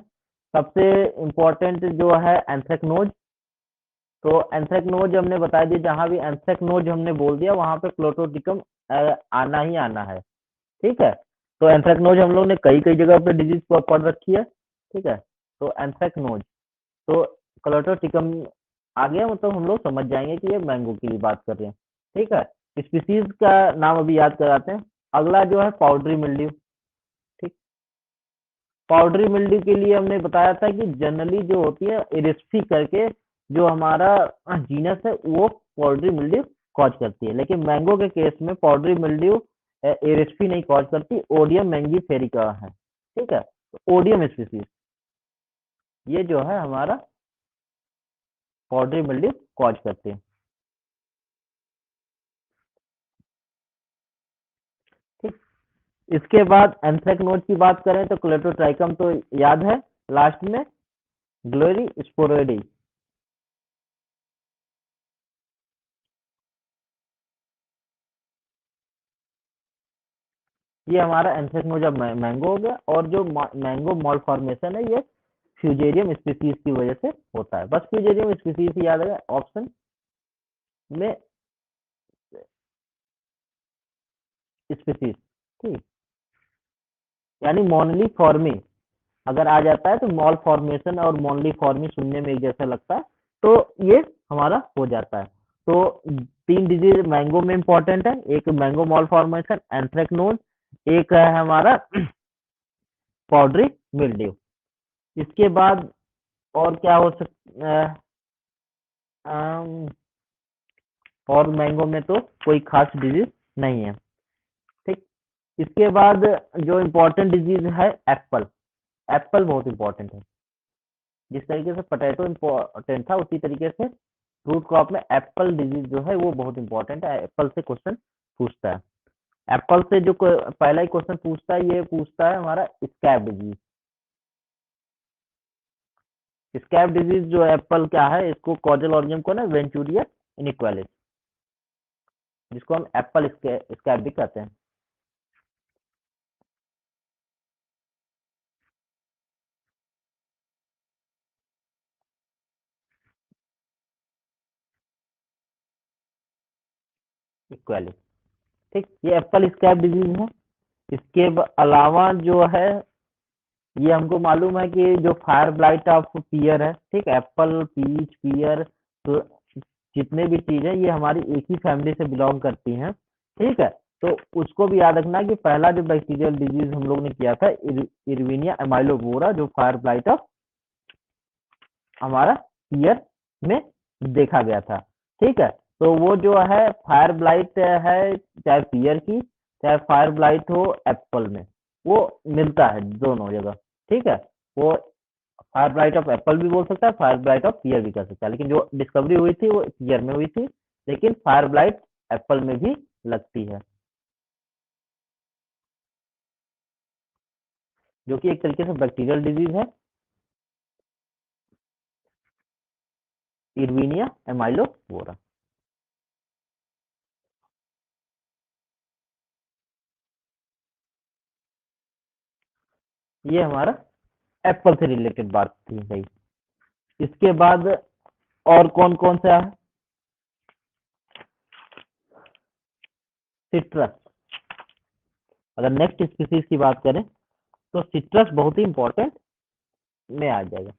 सबसे इम्पोर्टेंट जो है एंथ्रेक्नोज। तो एंथ्रेक्नोज हमने बता दिया, जहां भी एंथ्रेक्नोज हमने बोल दिया वहां पे क्लोटोटिकम आना ही आना है। ठीक है, तो एंथ्रेक्नोज हम लोग ने कई कई जगह पे डिजीज पढ़ रखी है। ठीक है, तो एंथ्रेक्नोज, तो क्लोटोटिकम आ गया, मतलब हम लोग समझ जाएंगे कि ये मैंगो की लिए बात कर रहे हैं। ठीक है, स्पीसीज का नाम अभी याद कराते हैं। अगला जो है पाउडरी मिल्ड्यू। ठीक, पाउडरी मिल्ड्यू के लिए हमने बताया था कि जनरली जो होती है इरिस्फी करके जो हमारा जीनस है वो पाउडरी मिल्ड्यू कॉज करती है, लेकिन मैंगो के केस में पाउडरी मिल्ड्यू इरिस्फी नहीं कॉज करती, ओडियम मैंगीफेरिका है। ठीक है, तो ओडियम स्पीसीज ये जो है हमारा पाउडरी मिल्ड्यू कॉज करते हैं। ठीक, इसके बाद एंथ्रेक्नोज की बात करें तो क्लेटोट्राइकम तो याद है, लास्ट में ग्लोरी स्पोरोइडी। ये हमारा एंथ्रेक्नोज अब मैंगो हो गया, और जो मैंगो मॉल फॉर्मेशन है ये फ्यूजेरियम स्पीसीज की वजह से होता है। बस फ्यूजेरियम स्पीसीज ही याद है ऑप्शन में, स्पीसीज। ठीक, यानी मोनली फॉर्मी अगर आ जाता है तो मॉल फॉर्मेशन और मोनली फॉर्मी सुनने में एक जैसा लगता है, तो ये हमारा हो जाता है। तो तीन डिजीज मैंगो में इंपॉर्टेंट है, एक मैंगो मॉल फॉर्मेशन, एंथ्रेक्नोज, एक है हमारा पाउडरी मिल्ड्यू। इसके बाद और क्या हो सकता है, और मैंगो में तो कोई खास डिजीज नहीं है। ठीक, इसके बाद जो इम्पोर्टेंट डिजीज है एप्पल। एप्पल बहुत इंपॉर्टेंट है, जिस तरीके से पोटैटो इम्पोर्टेंट था उसी तरीके से फ्रूट क्रॉप में एप्पल डिजीज जो है वो बहुत इंपॉर्टेंट है। एप्पल से क्वेश्चन पूछता है। एप्पल से जो पहला ही क्वेश्चन पूछता है, ये पूछता है हमारा स्कैब डिजीज। स्कैब डिजीज जो एप्पल क्या है, इसको कॉजल ऑर्गेन कौन है, वेंचूरिया इनिक्वालिस, जिसको हम एप्पल स्कैब भी कहते हैं। इक्वालिस, ठीक, ये एप्पल स्कैब डिजीज है। इसके अलावा जो है ये हमको मालूम है कि जो फायर ब्लाइट ऑफ पियर है, ठीक, एप्पल, पीच, पियर, तो जितने भी चीज है ये हमारी एक ही फैमिली से बिलोंग करती हैं। ठीक है, तो उसको भी याद रखना कि पहला जो बैक्टीरियल डिजीज हम लोग ने किया था इरविनिया एमाइलोवोरा, जो फायर ब्लाइट ऑफ हमारा पियर में देखा गया था। ठीक है, तो वो जो है फायर ब्लाइट है, चाहे पियर की चाहे फायर ब्लाइट हो एप्पल में, वो मिलता है दोनों जगह। ठीक है, वो फायर ब्लाइट ऑफ एप्पल भी बोल सकता है, फायर ब्लाइट ऑफ पीयर भी कर सकता है, लेकिन जो डिस्कवरी हुई थी वो पीयर में हुई थी, लेकिन फायर ब्लाइट एप्पल में भी लगती है, जो कि एक तरीके से बैक्टीरियल डिजीज है, इरविनिया एमाइलोवोरा। ये हमारा एप्पल से रिलेटेड बात थी भाई। इसके बाद और कौन कौन सा है? सिट्रस। अगर नेक्स्ट स्पीसीज की बात करें तो सिट्रस बहुत ही इंपॉर्टेंट में आ जाएगा।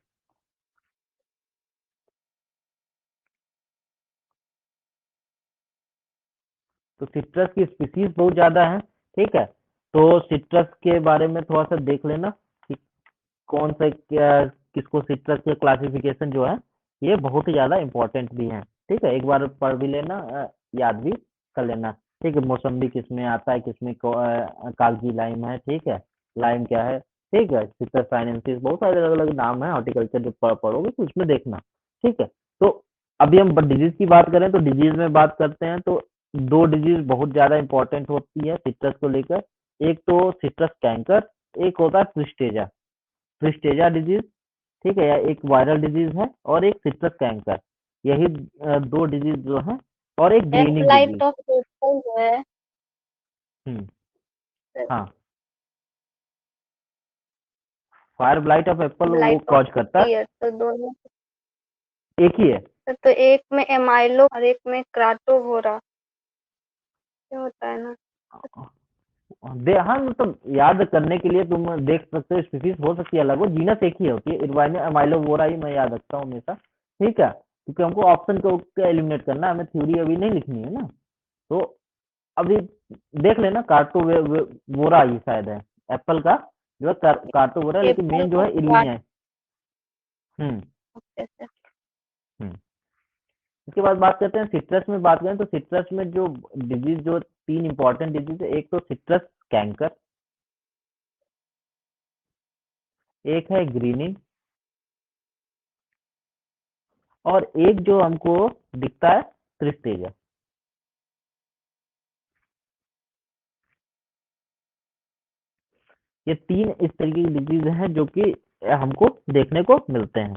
तो सिट्रस की स्पीसीज बहुत ज्यादा है, ठीक है। तो सिट्रस के बारे में थोड़ा सा देख लेना कि कौन सा क्या, किसको सिट्रस के क्लासिफिकेशन जो है ये बहुत ही ज्यादा इंपॉर्टेंट भी है, ठीक है। एक बार पढ़ भी लेना, याद भी कर लेना, ठीक है। मौसम्बी किसमें आता है, किसमें कागजी लाइम है, ठीक है। लाइम क्या है, ठीक है। सिट्रस साइनेंसिस, बहुत सारे अलग अलग नाम है, हॉर्टिकल्चर जो पढ़ोगे तो उसमें देखना, ठीक है। तो अभी हम डिजीज की बात करें तो डिजीज में बात करते हैं तो दो डिजीज बहुत ज्यादा इंपॉर्टेंट होती है सिट्रस को लेकर। एक तो सिट्रस कैंकर, एक होता है ट्विस्टेजा। ट्विस्टेजा डिजीज, ठीक है, या एक वायरल डिजीज है, और एक सिट्रस कैंकर। यही दो डिजीज जो है, और एक grinning light disease. Of Apple जो है हम्म, हाँ। फायर ब्लाइट ऑफ एप्पल वो लाइट ऑफ कॉज करता है, पीयर, तो दोनों एक ही है। तो एक में एमाइलो और एक में क्राटोवोरा क्या होता है ना। हाँ, मतलब याद करने के लिए तुम देख सकते हो, स्पीसीज हो सकती है अलग, वो जीनस एक ही होती है, इरवाइना अमाइलोवोरा ही मैं याद रखता हूँ हमेशा, ठीक है, क्योंकि हमको ऑप्शन को एलिमिनेट करना है, हमें थ्योरी अभी नहीं लिखनी है ना। तो अभी देख लेना, कार्टोवोरा ही शायद है एप्पल का, जो है कार्टोवोरा, लेकिन एप्पल मेन जो का है इरविनिया है। हम्म जैसे हम्म इसके बाद बात करते हैं सिट्रस में, बात करें तो सिट्रस में जो डिजीज, जो तीन इंपॉर्टेंट डिजीज है, एक तो सिट्रस कैंकर, एक है ग्रीनिंग, और एक जो हमको दिखता है ट्रिस्टेजा। ये तीन इस तरीके की डिजीज हैं जो कि हमको देखने को मिलते हैं।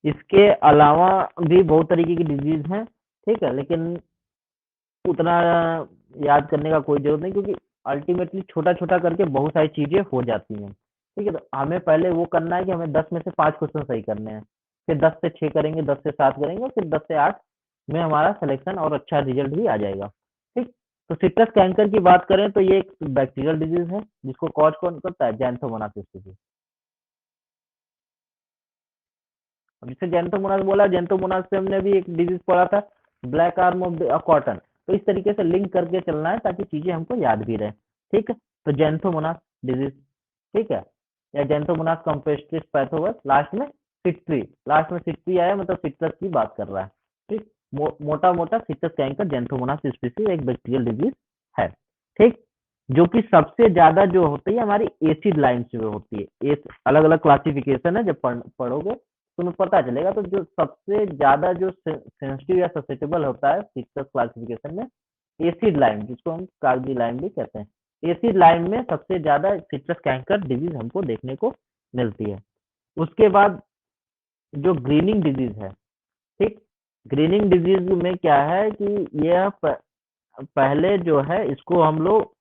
इसके अलावा भी बहुत तरीके की डिजीज हैं, ठीक है, लेकिन उतना याद करने का कोई जरूरत नहीं, क्योंकि अल्टीमेटली छोटा छोटा करके बहुत सारी चीजें हो जाती हैं, ठीक है। तो हमें पहले वो करना है कि हमें 10 में से 5 क्वेश्चन सही करने हैं, फिर 10 से 6 करेंगे, 10 से 7 करेंगे, फिर 10 से 8 में हमारा सिलेक्शन और अच्छा रिजल्ट भी आ जाएगा, ठीक। तो सिट्रस कैंकर की बात करें तो ये एक बैक्टीरियल डिजीज है, जिसको कॉज कौन करता है, जैंथोमोनास स्पीसीज। अब जिसे जेंथोमोनास बोला, जेंथोमोनास से हमने भी एक डिजीज पढ़ा था, ब्लैक आर्म ऑफ कॉटन। तो इस तरीके से लिंक करके चलना है ताकि चीजें हमको याद भी रहे, ठीक है। तो जेंथोमोनास डिजीज, ठीक है, या जेंथोमोनास कम्पेस्टिस पैथोवस, लास्ट में सिट्री, लास्ट में सिट्री आया, मतलब सिट्रस की बात कर रहा है, ठीक। मोटा मोटा सिट्रस कैंकर जेंथोमोनास स्पीसीज एक बैक्टीरियल डिजीज है, ठीक। जो कि सबसे ज्यादा जो होती है हमारी एसिड लाइम्स जो होती है, अलग अलग क्लासिफिकेशन है, जब पढ़ोगे तुम्हें पता चलेगा। तो जो सबसे ज्यादा जो सेंसिटिव या ससेटेबल होता है सिट्रस क्लासिफिकेशन में, एसिड लाइम, जिसको हम कागजी लाइम भी कहते हैं, एसिड लाइम में सबसे ज्यादा सिट्रस कैंकर डिजीज हमको देखने को मिलती है। उसके बाद जो ग्रीनिंग डिजीज है, ठीक, ग्रीनिंग डिजीज में क्या है कि यह पहले जो है इसको हम लोग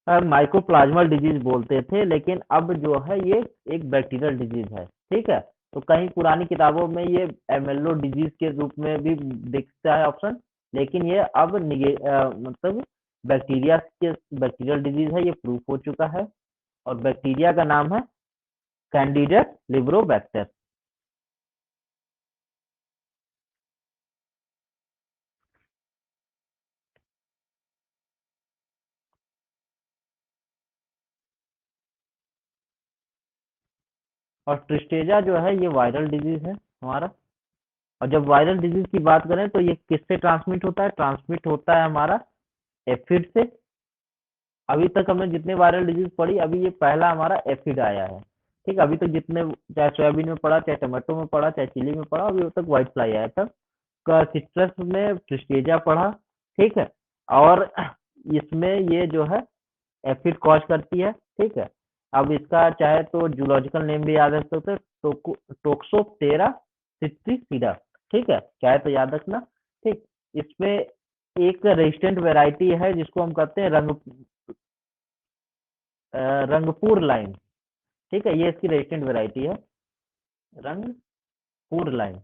माइकोप्लाज्मल डिजीज बोलते थे, लेकिन अब जो है ये एक बैक्टीरियल डिजीज है, ठीक है। तो कहीं पुरानी किताबों में ये एमएलओ डिजीज के रूप में भी दिखता है ऑप्शन, लेकिन ये अब मतलब बैक्टीरिया के बैक्टीरियल डिजीज है, ये प्रूफ हो चुका है। और बैक्टीरिया का नाम है कैंडिडा लिब्रोबैक्टर। और ट्रिस्टेजा जो है ये वायरल डिजीज है हमारा। और जब वायरल डिजीज की बात करें तो ये किससे ट्रांसमिट होता है, ट्रांसमिट होता है हमारा एफिड से। अभी तक हमने जितने वायरल डिजीज पढ़ी, अभी ये पहला हमारा एफिड आया है, ठीक है, अभी तक जितने चाहे सोयाबीन में पड़ा, चाहे टमाटो में पड़ा, चाहे चिली में पड़ा, अभी तक व्हाइट फ्लाई आया था। सिट्रस में ट्रिस्टेजा पढ़ा, ठीक है, और इसमें ये जो है एफिड कॉज करती है, ठीक है। अब इसका चाहे तो जूलॉजिकल नेम भी याद रख सकते हो, टोक्सोप्टेरा सिट्रीसीडा, ठीक है, चाहे तो याद रखना। ठीक, इसमें एक रेजिस्टेंट वैरायटी है जिसको हम कहते हैं रंगपुर लाइन, ठीक है, ये इसकी रेजिस्टेंट वैरायटी है, रंगपुर लाइन,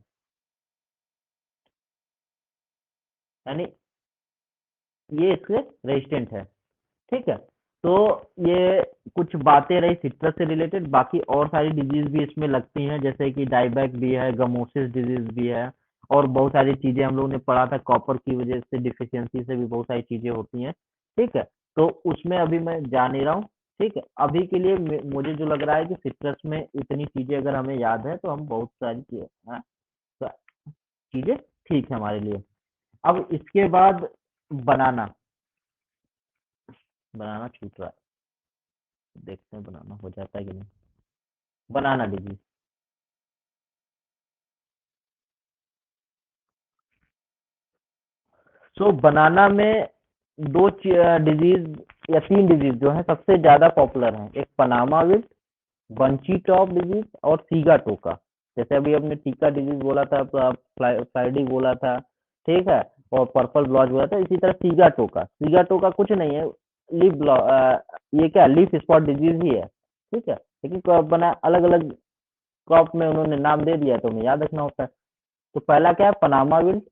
यानी ये इसके रेजिस्टेंट है, ठीक है। तो ये कुछ बातें रही सिट्रस से रिलेटेड, बाकी और सारी डिजीज भी इसमें लगती हैं, जैसे कि डायबैक भी है, गमोसिस डिजीज भी है, और बहुत सारी चीजें हम लोगों ने पढ़ा था, कॉपर की वजह से डिफिशियंसी से भी बहुत सारी चीजें होती हैं, ठीक है। तो उसमें अभी मैं जा नहीं रहा हूँ, ठीक है। अभी के लिए मुझे जो लग रहा है कि सिट्रस में इतनी चीजें अगर हमें याद है तो हम बहुत सारी चीजें ठीक है हमारे लिए। अब इसके बाद बनाना, बनाना छूट रहा है, देखते हैं बनाना हो जाता है कि नहीं। बनाना डिजीज, सो बनाना में दो डिजीज या तीन डिजीज जो है सबसे ज्यादा पॉपुलर हैं, एक Panama wilt, bunchy top disease और सीगा टोका। जैसे अभी हमने टीका डिजीज बोला था, फ्लाइडी बोला था, ठीक है, और पर्पल ब्लॉच बोला था, इसी तरह सीगा टोका कुछ नहीं है, ये क्या लीफ स्पॉट डिजीज ही है, ठीक है, लेकिन बना अलग अलग क्रॉप में उन्होंने नाम दे दिया तो हमें याद रखना होता है। तो पहला क्या है, पनामा विल्ट।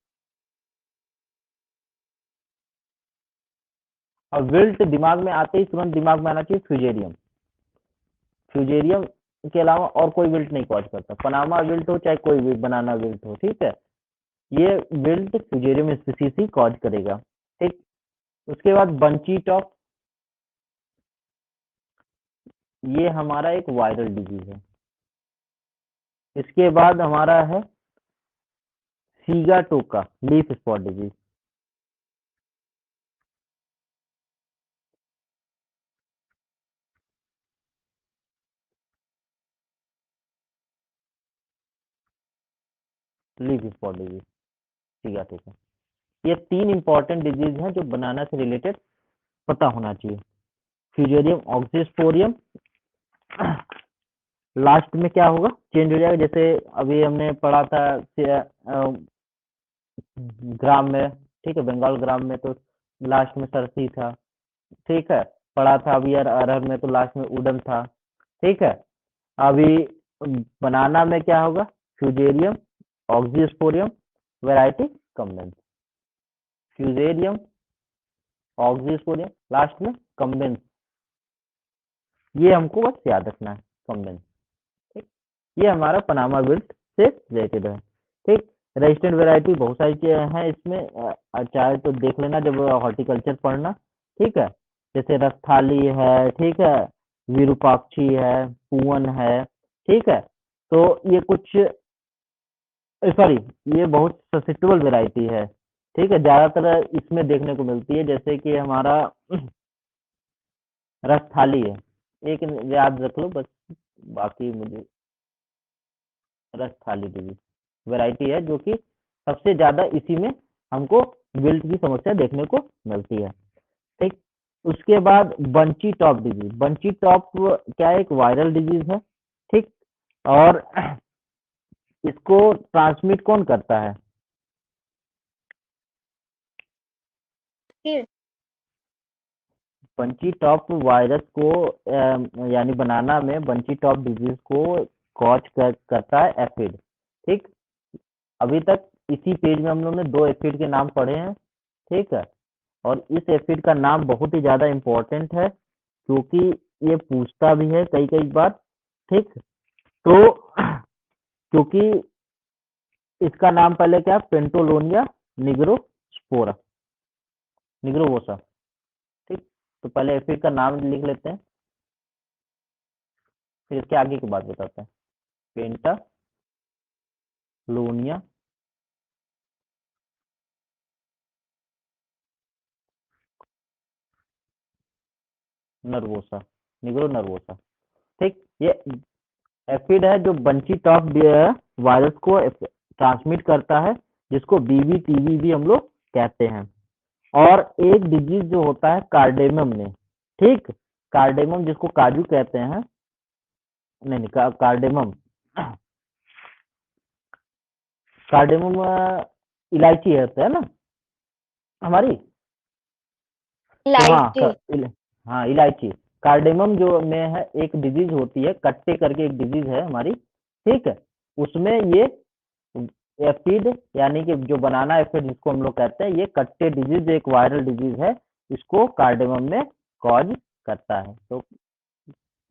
और विल्ट दिमाग में आते ही तुरंत दिमाग में आना चाहिए फ्यूजेरियम, फ्यूजेरियम के अलावा और कोई विल्ट नहीं कॉज करता, पनामा विल्ट हो चाहे कोई भी बनाना विल्ट हो, ठीक है, ये विल्ट फ्यूजेरियम स्पीसीज ही कॉज करेगा, ठीक। उसके बाद बंची टॉप, ये हमारा एक वायरल डिजीज है। इसके बाद हमारा है सीगा टोका, leaf spot disease. Leaf spot disease, सीगा टोका, ये तीन इंपॉर्टेंट डिजीज हैं जो बनाना से रिलेटेड पता होना चाहिए। फ्यूजेरियम ऑक्सीस्पोरियम लास्ट में क्या होगा, चेंज हो जाएगा, जैसे अभी हमने पढ़ा था ग्राम में, ठीक है, बंगाल ग्राम में तो लास्ट में सरसी था, ठीक है, पढ़ा था अभी यार अरहर में तो लास्ट में उड़न था, ठीक है। अभी बनाना में क्या होगा, फ्यूजेरियम ऑक्सीस्पोरियम वैरायटी कम्बेंस, फ्यूजेरियम ऑक्सीस्पोरियम लास्ट में कम्बेंस, ये हमको बस याद रखना है, कम्बेंस, ठीक। ये हमारा पनामा विल्ट से रिलेटेड है, ठीक। रेजिस्टेंट वैरायटी बहुत सारी चीजें हैं इसमें, चाहे तो देख लेना जब हॉर्टिकल्चर पढ़ना, ठीक है, जैसे रस्थाली है, ठीक है, विरूपाक्षी है, पूवन है, ठीक है। तो ये कुछ सॉरी, ये बहुत ससेप्टेबल वैरायटी है, ठीक है, ज्यादातर इसमें देखने को मिलती है, जैसे कि हमारा रस्थाली है, एक याद रख लो बस, बाकी मुझे रस्थाली डिजीज वैरायटी है जो कि सबसे ज्यादा इसी में हमको विल्ट की समस्या देखने को मिलती है, ठीक। उसके बाद bunchy top disease, bunchy top क्या है, एक वायरल डिजीज है, ठीक, और इसको ट्रांसमिट कौन करता है, फिर बंची टॉप वायरस को यानी बनाना में बंची टॉप डिजीज को करता है एफिड, ठीक। अभी तक इसी पेज में हम लोगों ने दो एफिड के नाम पढ़े हैं, ठीक है, और इस एसिड का नाम बहुत ही ज्यादा इम्पोर्टेंट है क्योंकि ये पूछता भी है कई कई बार, ठीक। तो क्योंकि इसका नाम पहले क्या, पेंटोलोनिया निग्रोस्पोरा, निग्रोवोसा, ठीक। तो पहले एसिड का नाम लिख लेते हैं, फिर इसके आगे की बात बताते हैं। पेंटालोनिया नर्वोसा, निग्रो नर्वोसा, ठीक। ये एफिड है जो बंची टॉप वायरस को ट्रांसमिट करता है, जिसको बीवी टीबी भी हम लोग कहते हैं। और एक डिजीज जो होता है कार्डेमम में, ठीक, कार्डेमम जिसको काजू कहते हैं, नहीं कार्डेमम कार्डेमम इलायची है ना हमारी, तो इलायची। हाँ इलायची, कार्डेमम जो में है एक डिजीज होती है, कट्टे करके एक डिजीज है हमारी, ठीक है, उसमें ये एफिड यानी कि जो बनाना एफिड जिसको हम लोग कहते हैं, ये कट्टे डिजीज एक वायरल डिजीज है, इसको कार्डेमम में कॉज करता है। तो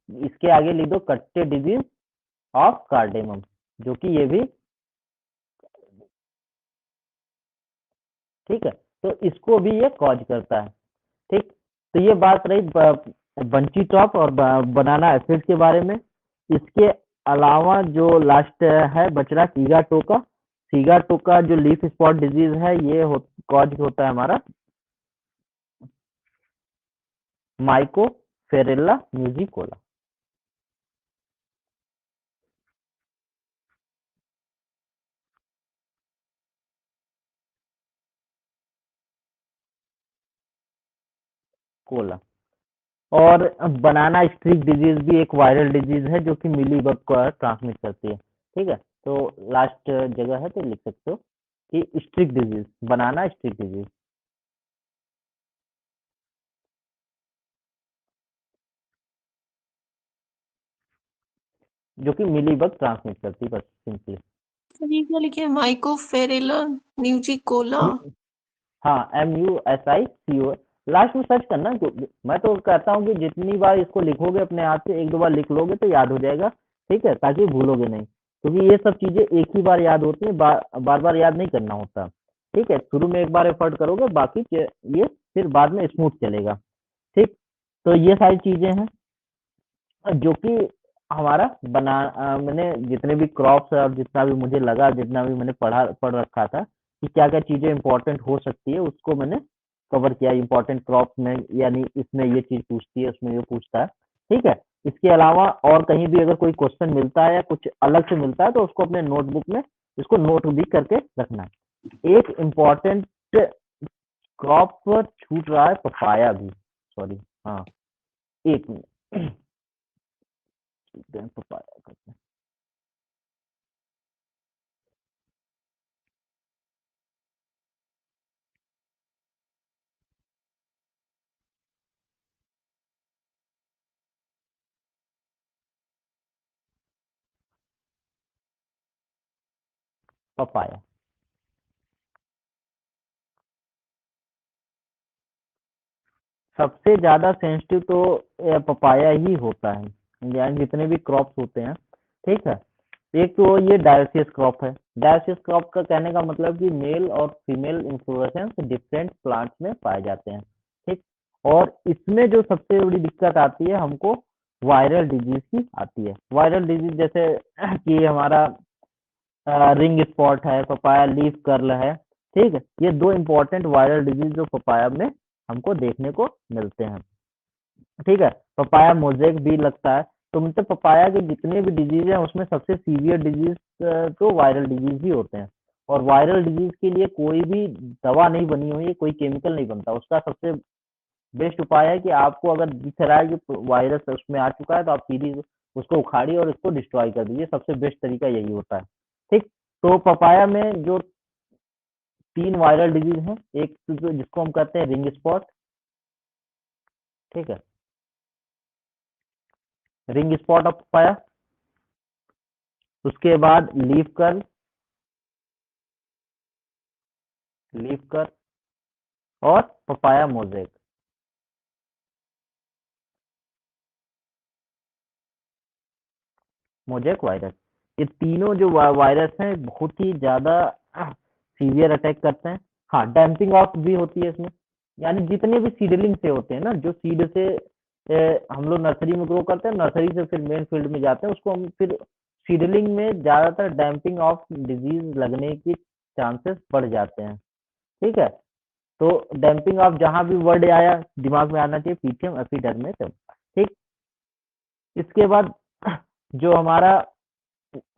इसके आगे लिख दो कट्टे डिजीज ऑफ कार्डेमम, जो कि ये भी, ठीक है, तो इसको भी ये कॉज करता है, ठीक। तो ये बात रही बंची टॉप और बनाना एफिड के बारे में। इसके अलावा जो लास्ट है बच रहा सीगा टोका। सीगा टोका जो लीफ स्पॉट डिजीज है, ये कॉज होता है हमारा माइकोफेरेला म्यूजिकोला। कोला। और बनाना स्ट्रिक डिजीज भी एक वायरल डिजीज है जो कि मिलीबग को ट्रांसमिट करती है, ठीक है। तो लास्ट जगह है तो लिख सकते हो कि स्ट्रिक डिजीज, बनाना स्ट्रिक डिजीज, जो कि मिलीबग ट्रांसमिट करती है, बस सिंपली। सर ये क्या लिखे, माइकोफेरेला न्यूजिकोला? हाँ MUSICO, लास्ट में सर्च करना। मैं तो कहता हूँ कि जितनी बार इसको लिखोगे अपने हाथ से, एक दो बार लिख लोगे तो याद हो जाएगा, ठीक है, ताकि भूलोगे नहीं, क्योंकि ये सब चीजें एक ही बार याद होती है, बार बार याद नहीं करना होता, ठीक है। शुरू में एक बार एफर्ट करोगे, बाकी ये फिर बाद में स्मूथ चलेगा, ठीक। तो ये सारी चीजें हैं जो कि हमारा मैंने जितने भी क्रॉप्स और जितना भी मुझे लगा, जितना भी मैंने पढ़ रखा था कि क्या क्या चीजें इंपॉर्टेंट हो सकती है, उसको मैंने कवर किया। इंपॉर्टेंट क्रॉप्स में यानी इसमें ये चीज पूछती है, उसमें ये पूछता है, ठीक है। इसके अलावा और कहीं भी अगर कोई क्वेश्चन मिलता है या कुछ अलग से मिलता है, तो उसको अपने नोटबुक में इसको नोट भी करके रखना है। एक इम्पॉर्टेंट क्रॉप छूट रहा है, पपाया भी, सॉरी, हाँ, एक मिनट पपाया करते हैं। पपाया सबसे ज्यादा सेंसिटिव तो पपाया ही होता है, यानी जितने भी क्रॉप्स होते हैं, ठीक है। एक तो ये डायोसियस क्रॉप है। डायोसियस क्रॉप का कहने का मतलब कि मेल और फीमेल इन्फ्लोरेसेंस डिफरेंट प्लांट्स में पाए जाते हैं, ठीक। और इसमें जो सबसे बड़ी दिक्कत आती है हमको, वायरल डिजीज की आती है। वायरल डिजीज जैसे कि हमारा रिंग स्पॉट है, पपाया लीफ कर्ल है, ठीक है। ये दो इंपॉर्टेंट वायरल डिजीज जो पपाया में हमको देखने को मिलते हैं, ठीक है। पपाया मोजेक भी लगता है। तो मतलब पपाया के जितने भी डिजीज हैं उसमें सबसे सीवियर डिजीज तो वायरल डिजीज ही होते हैं। और वायरल डिजीज के लिए कोई भी दवा नहीं बनी हुई है, कोई केमिकल नहीं बनता। उसका सबसे बेस्ट उपाय है कि आपको अगर दिख रहा है कि वायरस उसमें आ चुका है, तो आप सीधी उसको उखाड़िए और उसको डिस्ट्रॉय कर दीजिए। सबसे बेस्ट तरीका यही होता है, ठीक। तो पपाया में जो 3 वायरल डिजीज हैं, एक तो जिसको हम कहते हैं रिंग स्पॉट, ठीक है, रिंग स्पॉट ऑफ पपाया। उसके बाद लीफ कर्ल और पपाया मोजेक। मोजेक वायरस, ये तीनों जो वायरस हैं बहुत ही ज्यादा सीवियर अटैक करते हैं। हाँ, डैम्पिंग ऑफ भी होती है इसमें, यानी जितने भी सीडलिंग से होते हैं ना, जो सीड से हम लोग नर्सरी में ग्रो करते हैं, नर्सरी से फिर मेन फील्ड में जाते हैं, उसको हम फिर सीडलिंग में ज्यादातर डैम्पिंग ऑफ डिजीज लगने की चांसेस बढ़ जाते हैं, ठीक है। तो डैम्पिंग ऑफ जहां भी वर्ड आया दिमाग में आना चाहिए, पीथियम एपिडर्मिस, ठीक। इसके बाद जो हमारा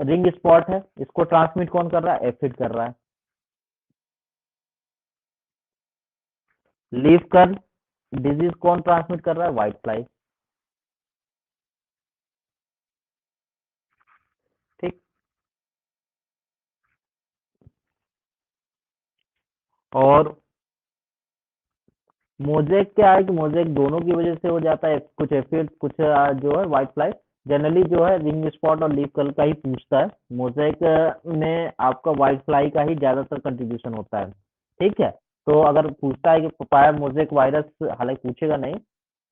रिंग स्पॉट है इसको ट्रांसमिट कौन कर रहा है? एफिड कर रहा है। लीफ कर्ल डिजीज कौन ट्रांसमिट कर रहा है? White fly. ठीक। और मोजेक क्या है कि मोजेक दोनों की वजह से हो जाता है, कुछ एफिड कुछ जो है व्हाइट फ्लाई। जनरली जो है रिंग स्पॉट और लीफ कर्ल का ही पूछता है। मोजेक में आपका व्हाइट फ्लाई का ही ज्यादातर कंट्रीब्यूशन होता है। ठीक है, तो अगर पूछता है कि पपाया मोजेक वायरस, हालांकि पूछेगा नहीं,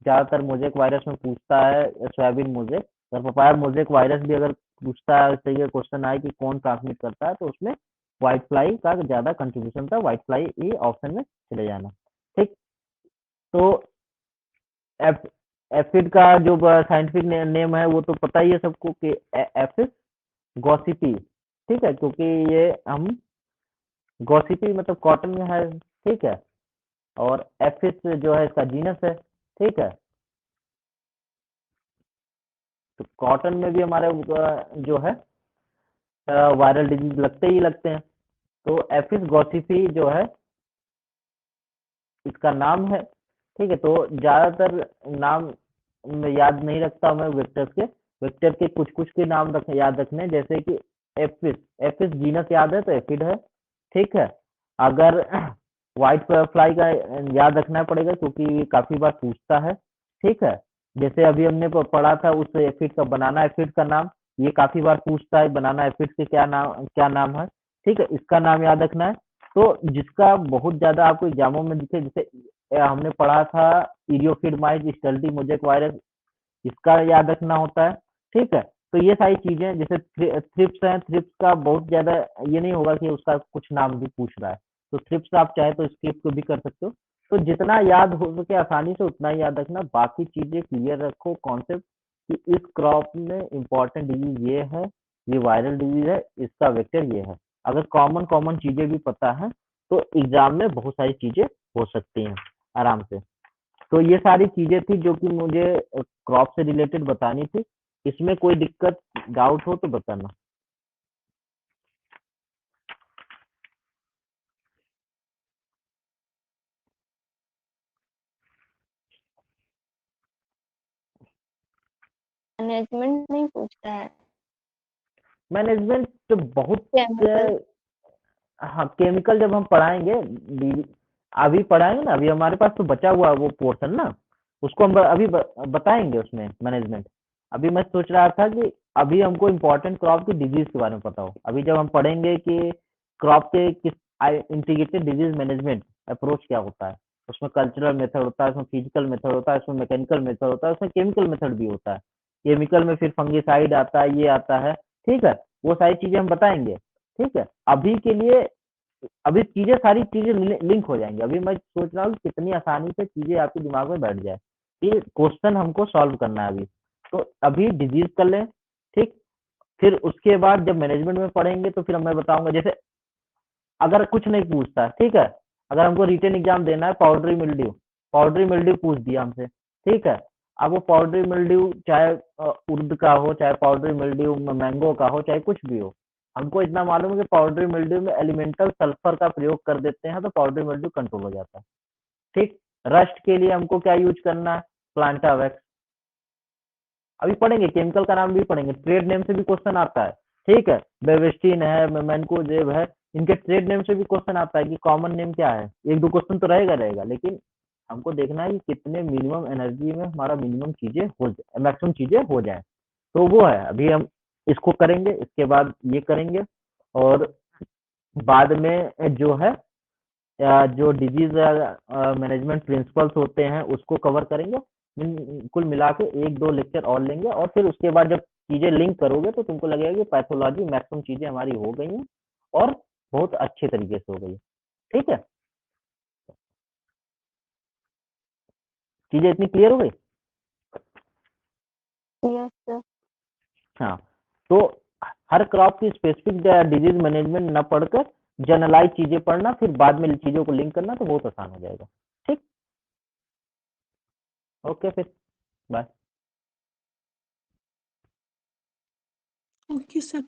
ज्यादातर मोजेक वायरस में पूछता है सोयाबीन मोजेक। अगर पपाया मोजेक वायरस भी अगर पूछता है, इस तरीके का क्वेश्चन आए कि कौन ट्रांसमिट करता है, तो उसमें व्हाइट फ्लाई का ज्यादा कंट्रीब्यूशन था, व्हाइट फ्लाई ही ऑप्शन में चले जाना। ठीक। तो एफ एफिड का जो साइंटिफिक नेम है वो तो पता ही है सबको कि एफिस गॉसिपी। ठीक है, क्योंकि ये हम गॉसिपी मतलब कॉटन में है। ठीक है, और एफिस जो है इसका जीनस है। ठीक है, तो कॉटन में भी हमारे जो है वायरल डिजीज लगते ही लगते हैं। तो एफिस गॉसिपी जो है इसका नाम है। ठीक है, तो ज्यादातर नाम में याद नहीं रखता मैं वेक्टर्स के। वेक्टर के कुछ कुछ के नाम याद रखने, जैसे कि एफिस, एफिस जीनस याद है तो एफिड है। ठीक है, अगर व्हाइट फ्लाई का याद रखना पड़ेगा क्योंकि काफी बार पूछता है। ठीक है, जैसे अभी हमने पढ़ा था उस एफिड का, बनाना एफिड का नाम, ये काफी बार पूछता है बनाना एफिड के क्या नाम है। ठीक है, इसका नाम याद रखना है। तो जिसका बहुत ज्यादा आपको एग्जामों में दिखे, जैसे हमने पढ़ा था इरियोफिड स्टल्टी मोजेक वायरस, इसका याद रखना होता है। ठीक है, तो ये सारी चीजें, जैसे थ्रिप्स है, थ्रिप्स का बहुत ज्यादा ये नहीं होगा कि उसका कुछ नाम भी पूछ रहा है, तो थ्रिप्स आप चाहे तो स्किप को भी कर सकते हो। तो जितना याद हो सके आसानी से उतना ही याद रखना, बाकी चीजें क्लियर रखो कॉन्सेप्ट कि इस क्रॉप में इंपॉर्टेंट डिजीज ये है, ये वायरल डिजीज है, इसका वेक्टर ये है। अगर कॉमन कॉमन चीजें भी पता है तो एग्जाम में बहुत सारी चीजें हो सकती हैं आराम से। तो ये सारी चीजें थी जो कि मुझे क्रॉप से रिलेटेड बतानी थी। इसमें कोई दिक्कत डाउट हो तो बताना। मैनेजमेंट नहीं पूछता है। मैनेजमेंट तो बहुत केमिकल। हाँ, केमिकल जब हम पढ़ाएंगे, अभी पढ़ाएंगे ना, अभी हमारे पास तो बचा हुआ वो पोर्शन ना, उसको हम अभी बताएंगे उसमें मैनेजमेंट। अभी मैं सोच रहा था कि अभी हमको इम्पोर्टेंट क्रॉप की डिजीज के बारे में पता हो। अभी जब हम पढ़ेंगे कि क्रॉप के किस इंटीग्रेटेड डिजीज मैनेजमेंट अप्रोच क्या होता है, उसमें कल्चरल मेथड होता है, उसमें फिजिकल मेथड होता है, उसमें मैकेनिकल मेथड होता है, उसमें केमिकल मेथड भी होता है। केमिकल में फिर फंगिसाइड आता है, ये आता है। ठीक है, वो सारी चीजें हम बताएंगे। ठीक है, अभी के लिए अभी चीजें, सारी चीजें लिंक हो जाएंगी। अभी मैं सोच रहा हूँ कितनी आसानी से चीजें आपके दिमाग में बैठ जाए। ये क्वेश्चन हमको सॉल्व करना है अभी, तो अभी डिजीज कर लें। ठीक, फिर उसके बाद जब मैनेजमेंट में पढ़ेंगे तो फिर मैं बताऊंगा, जैसे अगर कुछ नहीं पूछता, ठीक है, अगर हमको रिटन एग्जाम देना है, पाउडरी मिल्ड्यू पूछ दिया हमसे। ठीक है, अब वो पाउडरी मिल्ड्यू चाहे उर्द का हो, चाहे पाउडरी मिल्ड्यू मैंगो का हो, चाहे कुछ भी हो, हमको इतना मालूम है कि पाउडरी मिल्ड्यू में एलिमेंटल सल्फर का प्रयोग कर देते हैं तो पाउडरी मिल्ड्यू कंट्रोल हो जाता है। ठीक, रस्ट के लिए हमको क्या यूज करना है? प्लांटावैक्स। अभी पढ़ेंगे, केमिकल का नाम भी पढ़ेंगे, ट्रेड नेम से भी क्वेश्चन आता है। ठीक है, बेवेस्टिन है, मैनकोजेब है, इनके ट्रेड नेम से भी क्वेश्चन आता है कि कॉमन नेम क्या है। एक दो क्वेश्चन तो रहेगा रहेगा, लेकिन हमको देखना है कि कितने मिनिमम एनर्जी में हमारा मिनिमम चीजें हो जाए, मैक्सिमम चीजें हो जाए। तो वो है, अभी हम इसको करेंगे, इसके बाद ये करेंगे, और बाद में जो है जो डिजीज मैनेजमेंट प्रिंसिपल्स होते हैं उसको कवर करेंगे। कुल मिला के एक दो लेक्चर और लेंगे, और फिर उसके बाद जब चीजें लिंक करोगे तो तुमको लगेगा कि पैथोलॉजी मैक्सिमम चीजें हमारी हो गई हैं, और बहुत अच्छे तरीके से हो गई। ठीक है, चीजें इतनी क्लियर हो गई। Yes sir. हाँ, तो हर क्रॉप की स्पेसिफिक डिजीज मैनेजमेंट न पढ़कर जनरलाइज चीजें पढ़ना, फिर बाद में चीजों को लिंक करना, तो बहुत आसान हो जाएगा। ठीक, ओके, फिर बाय। Okay sir.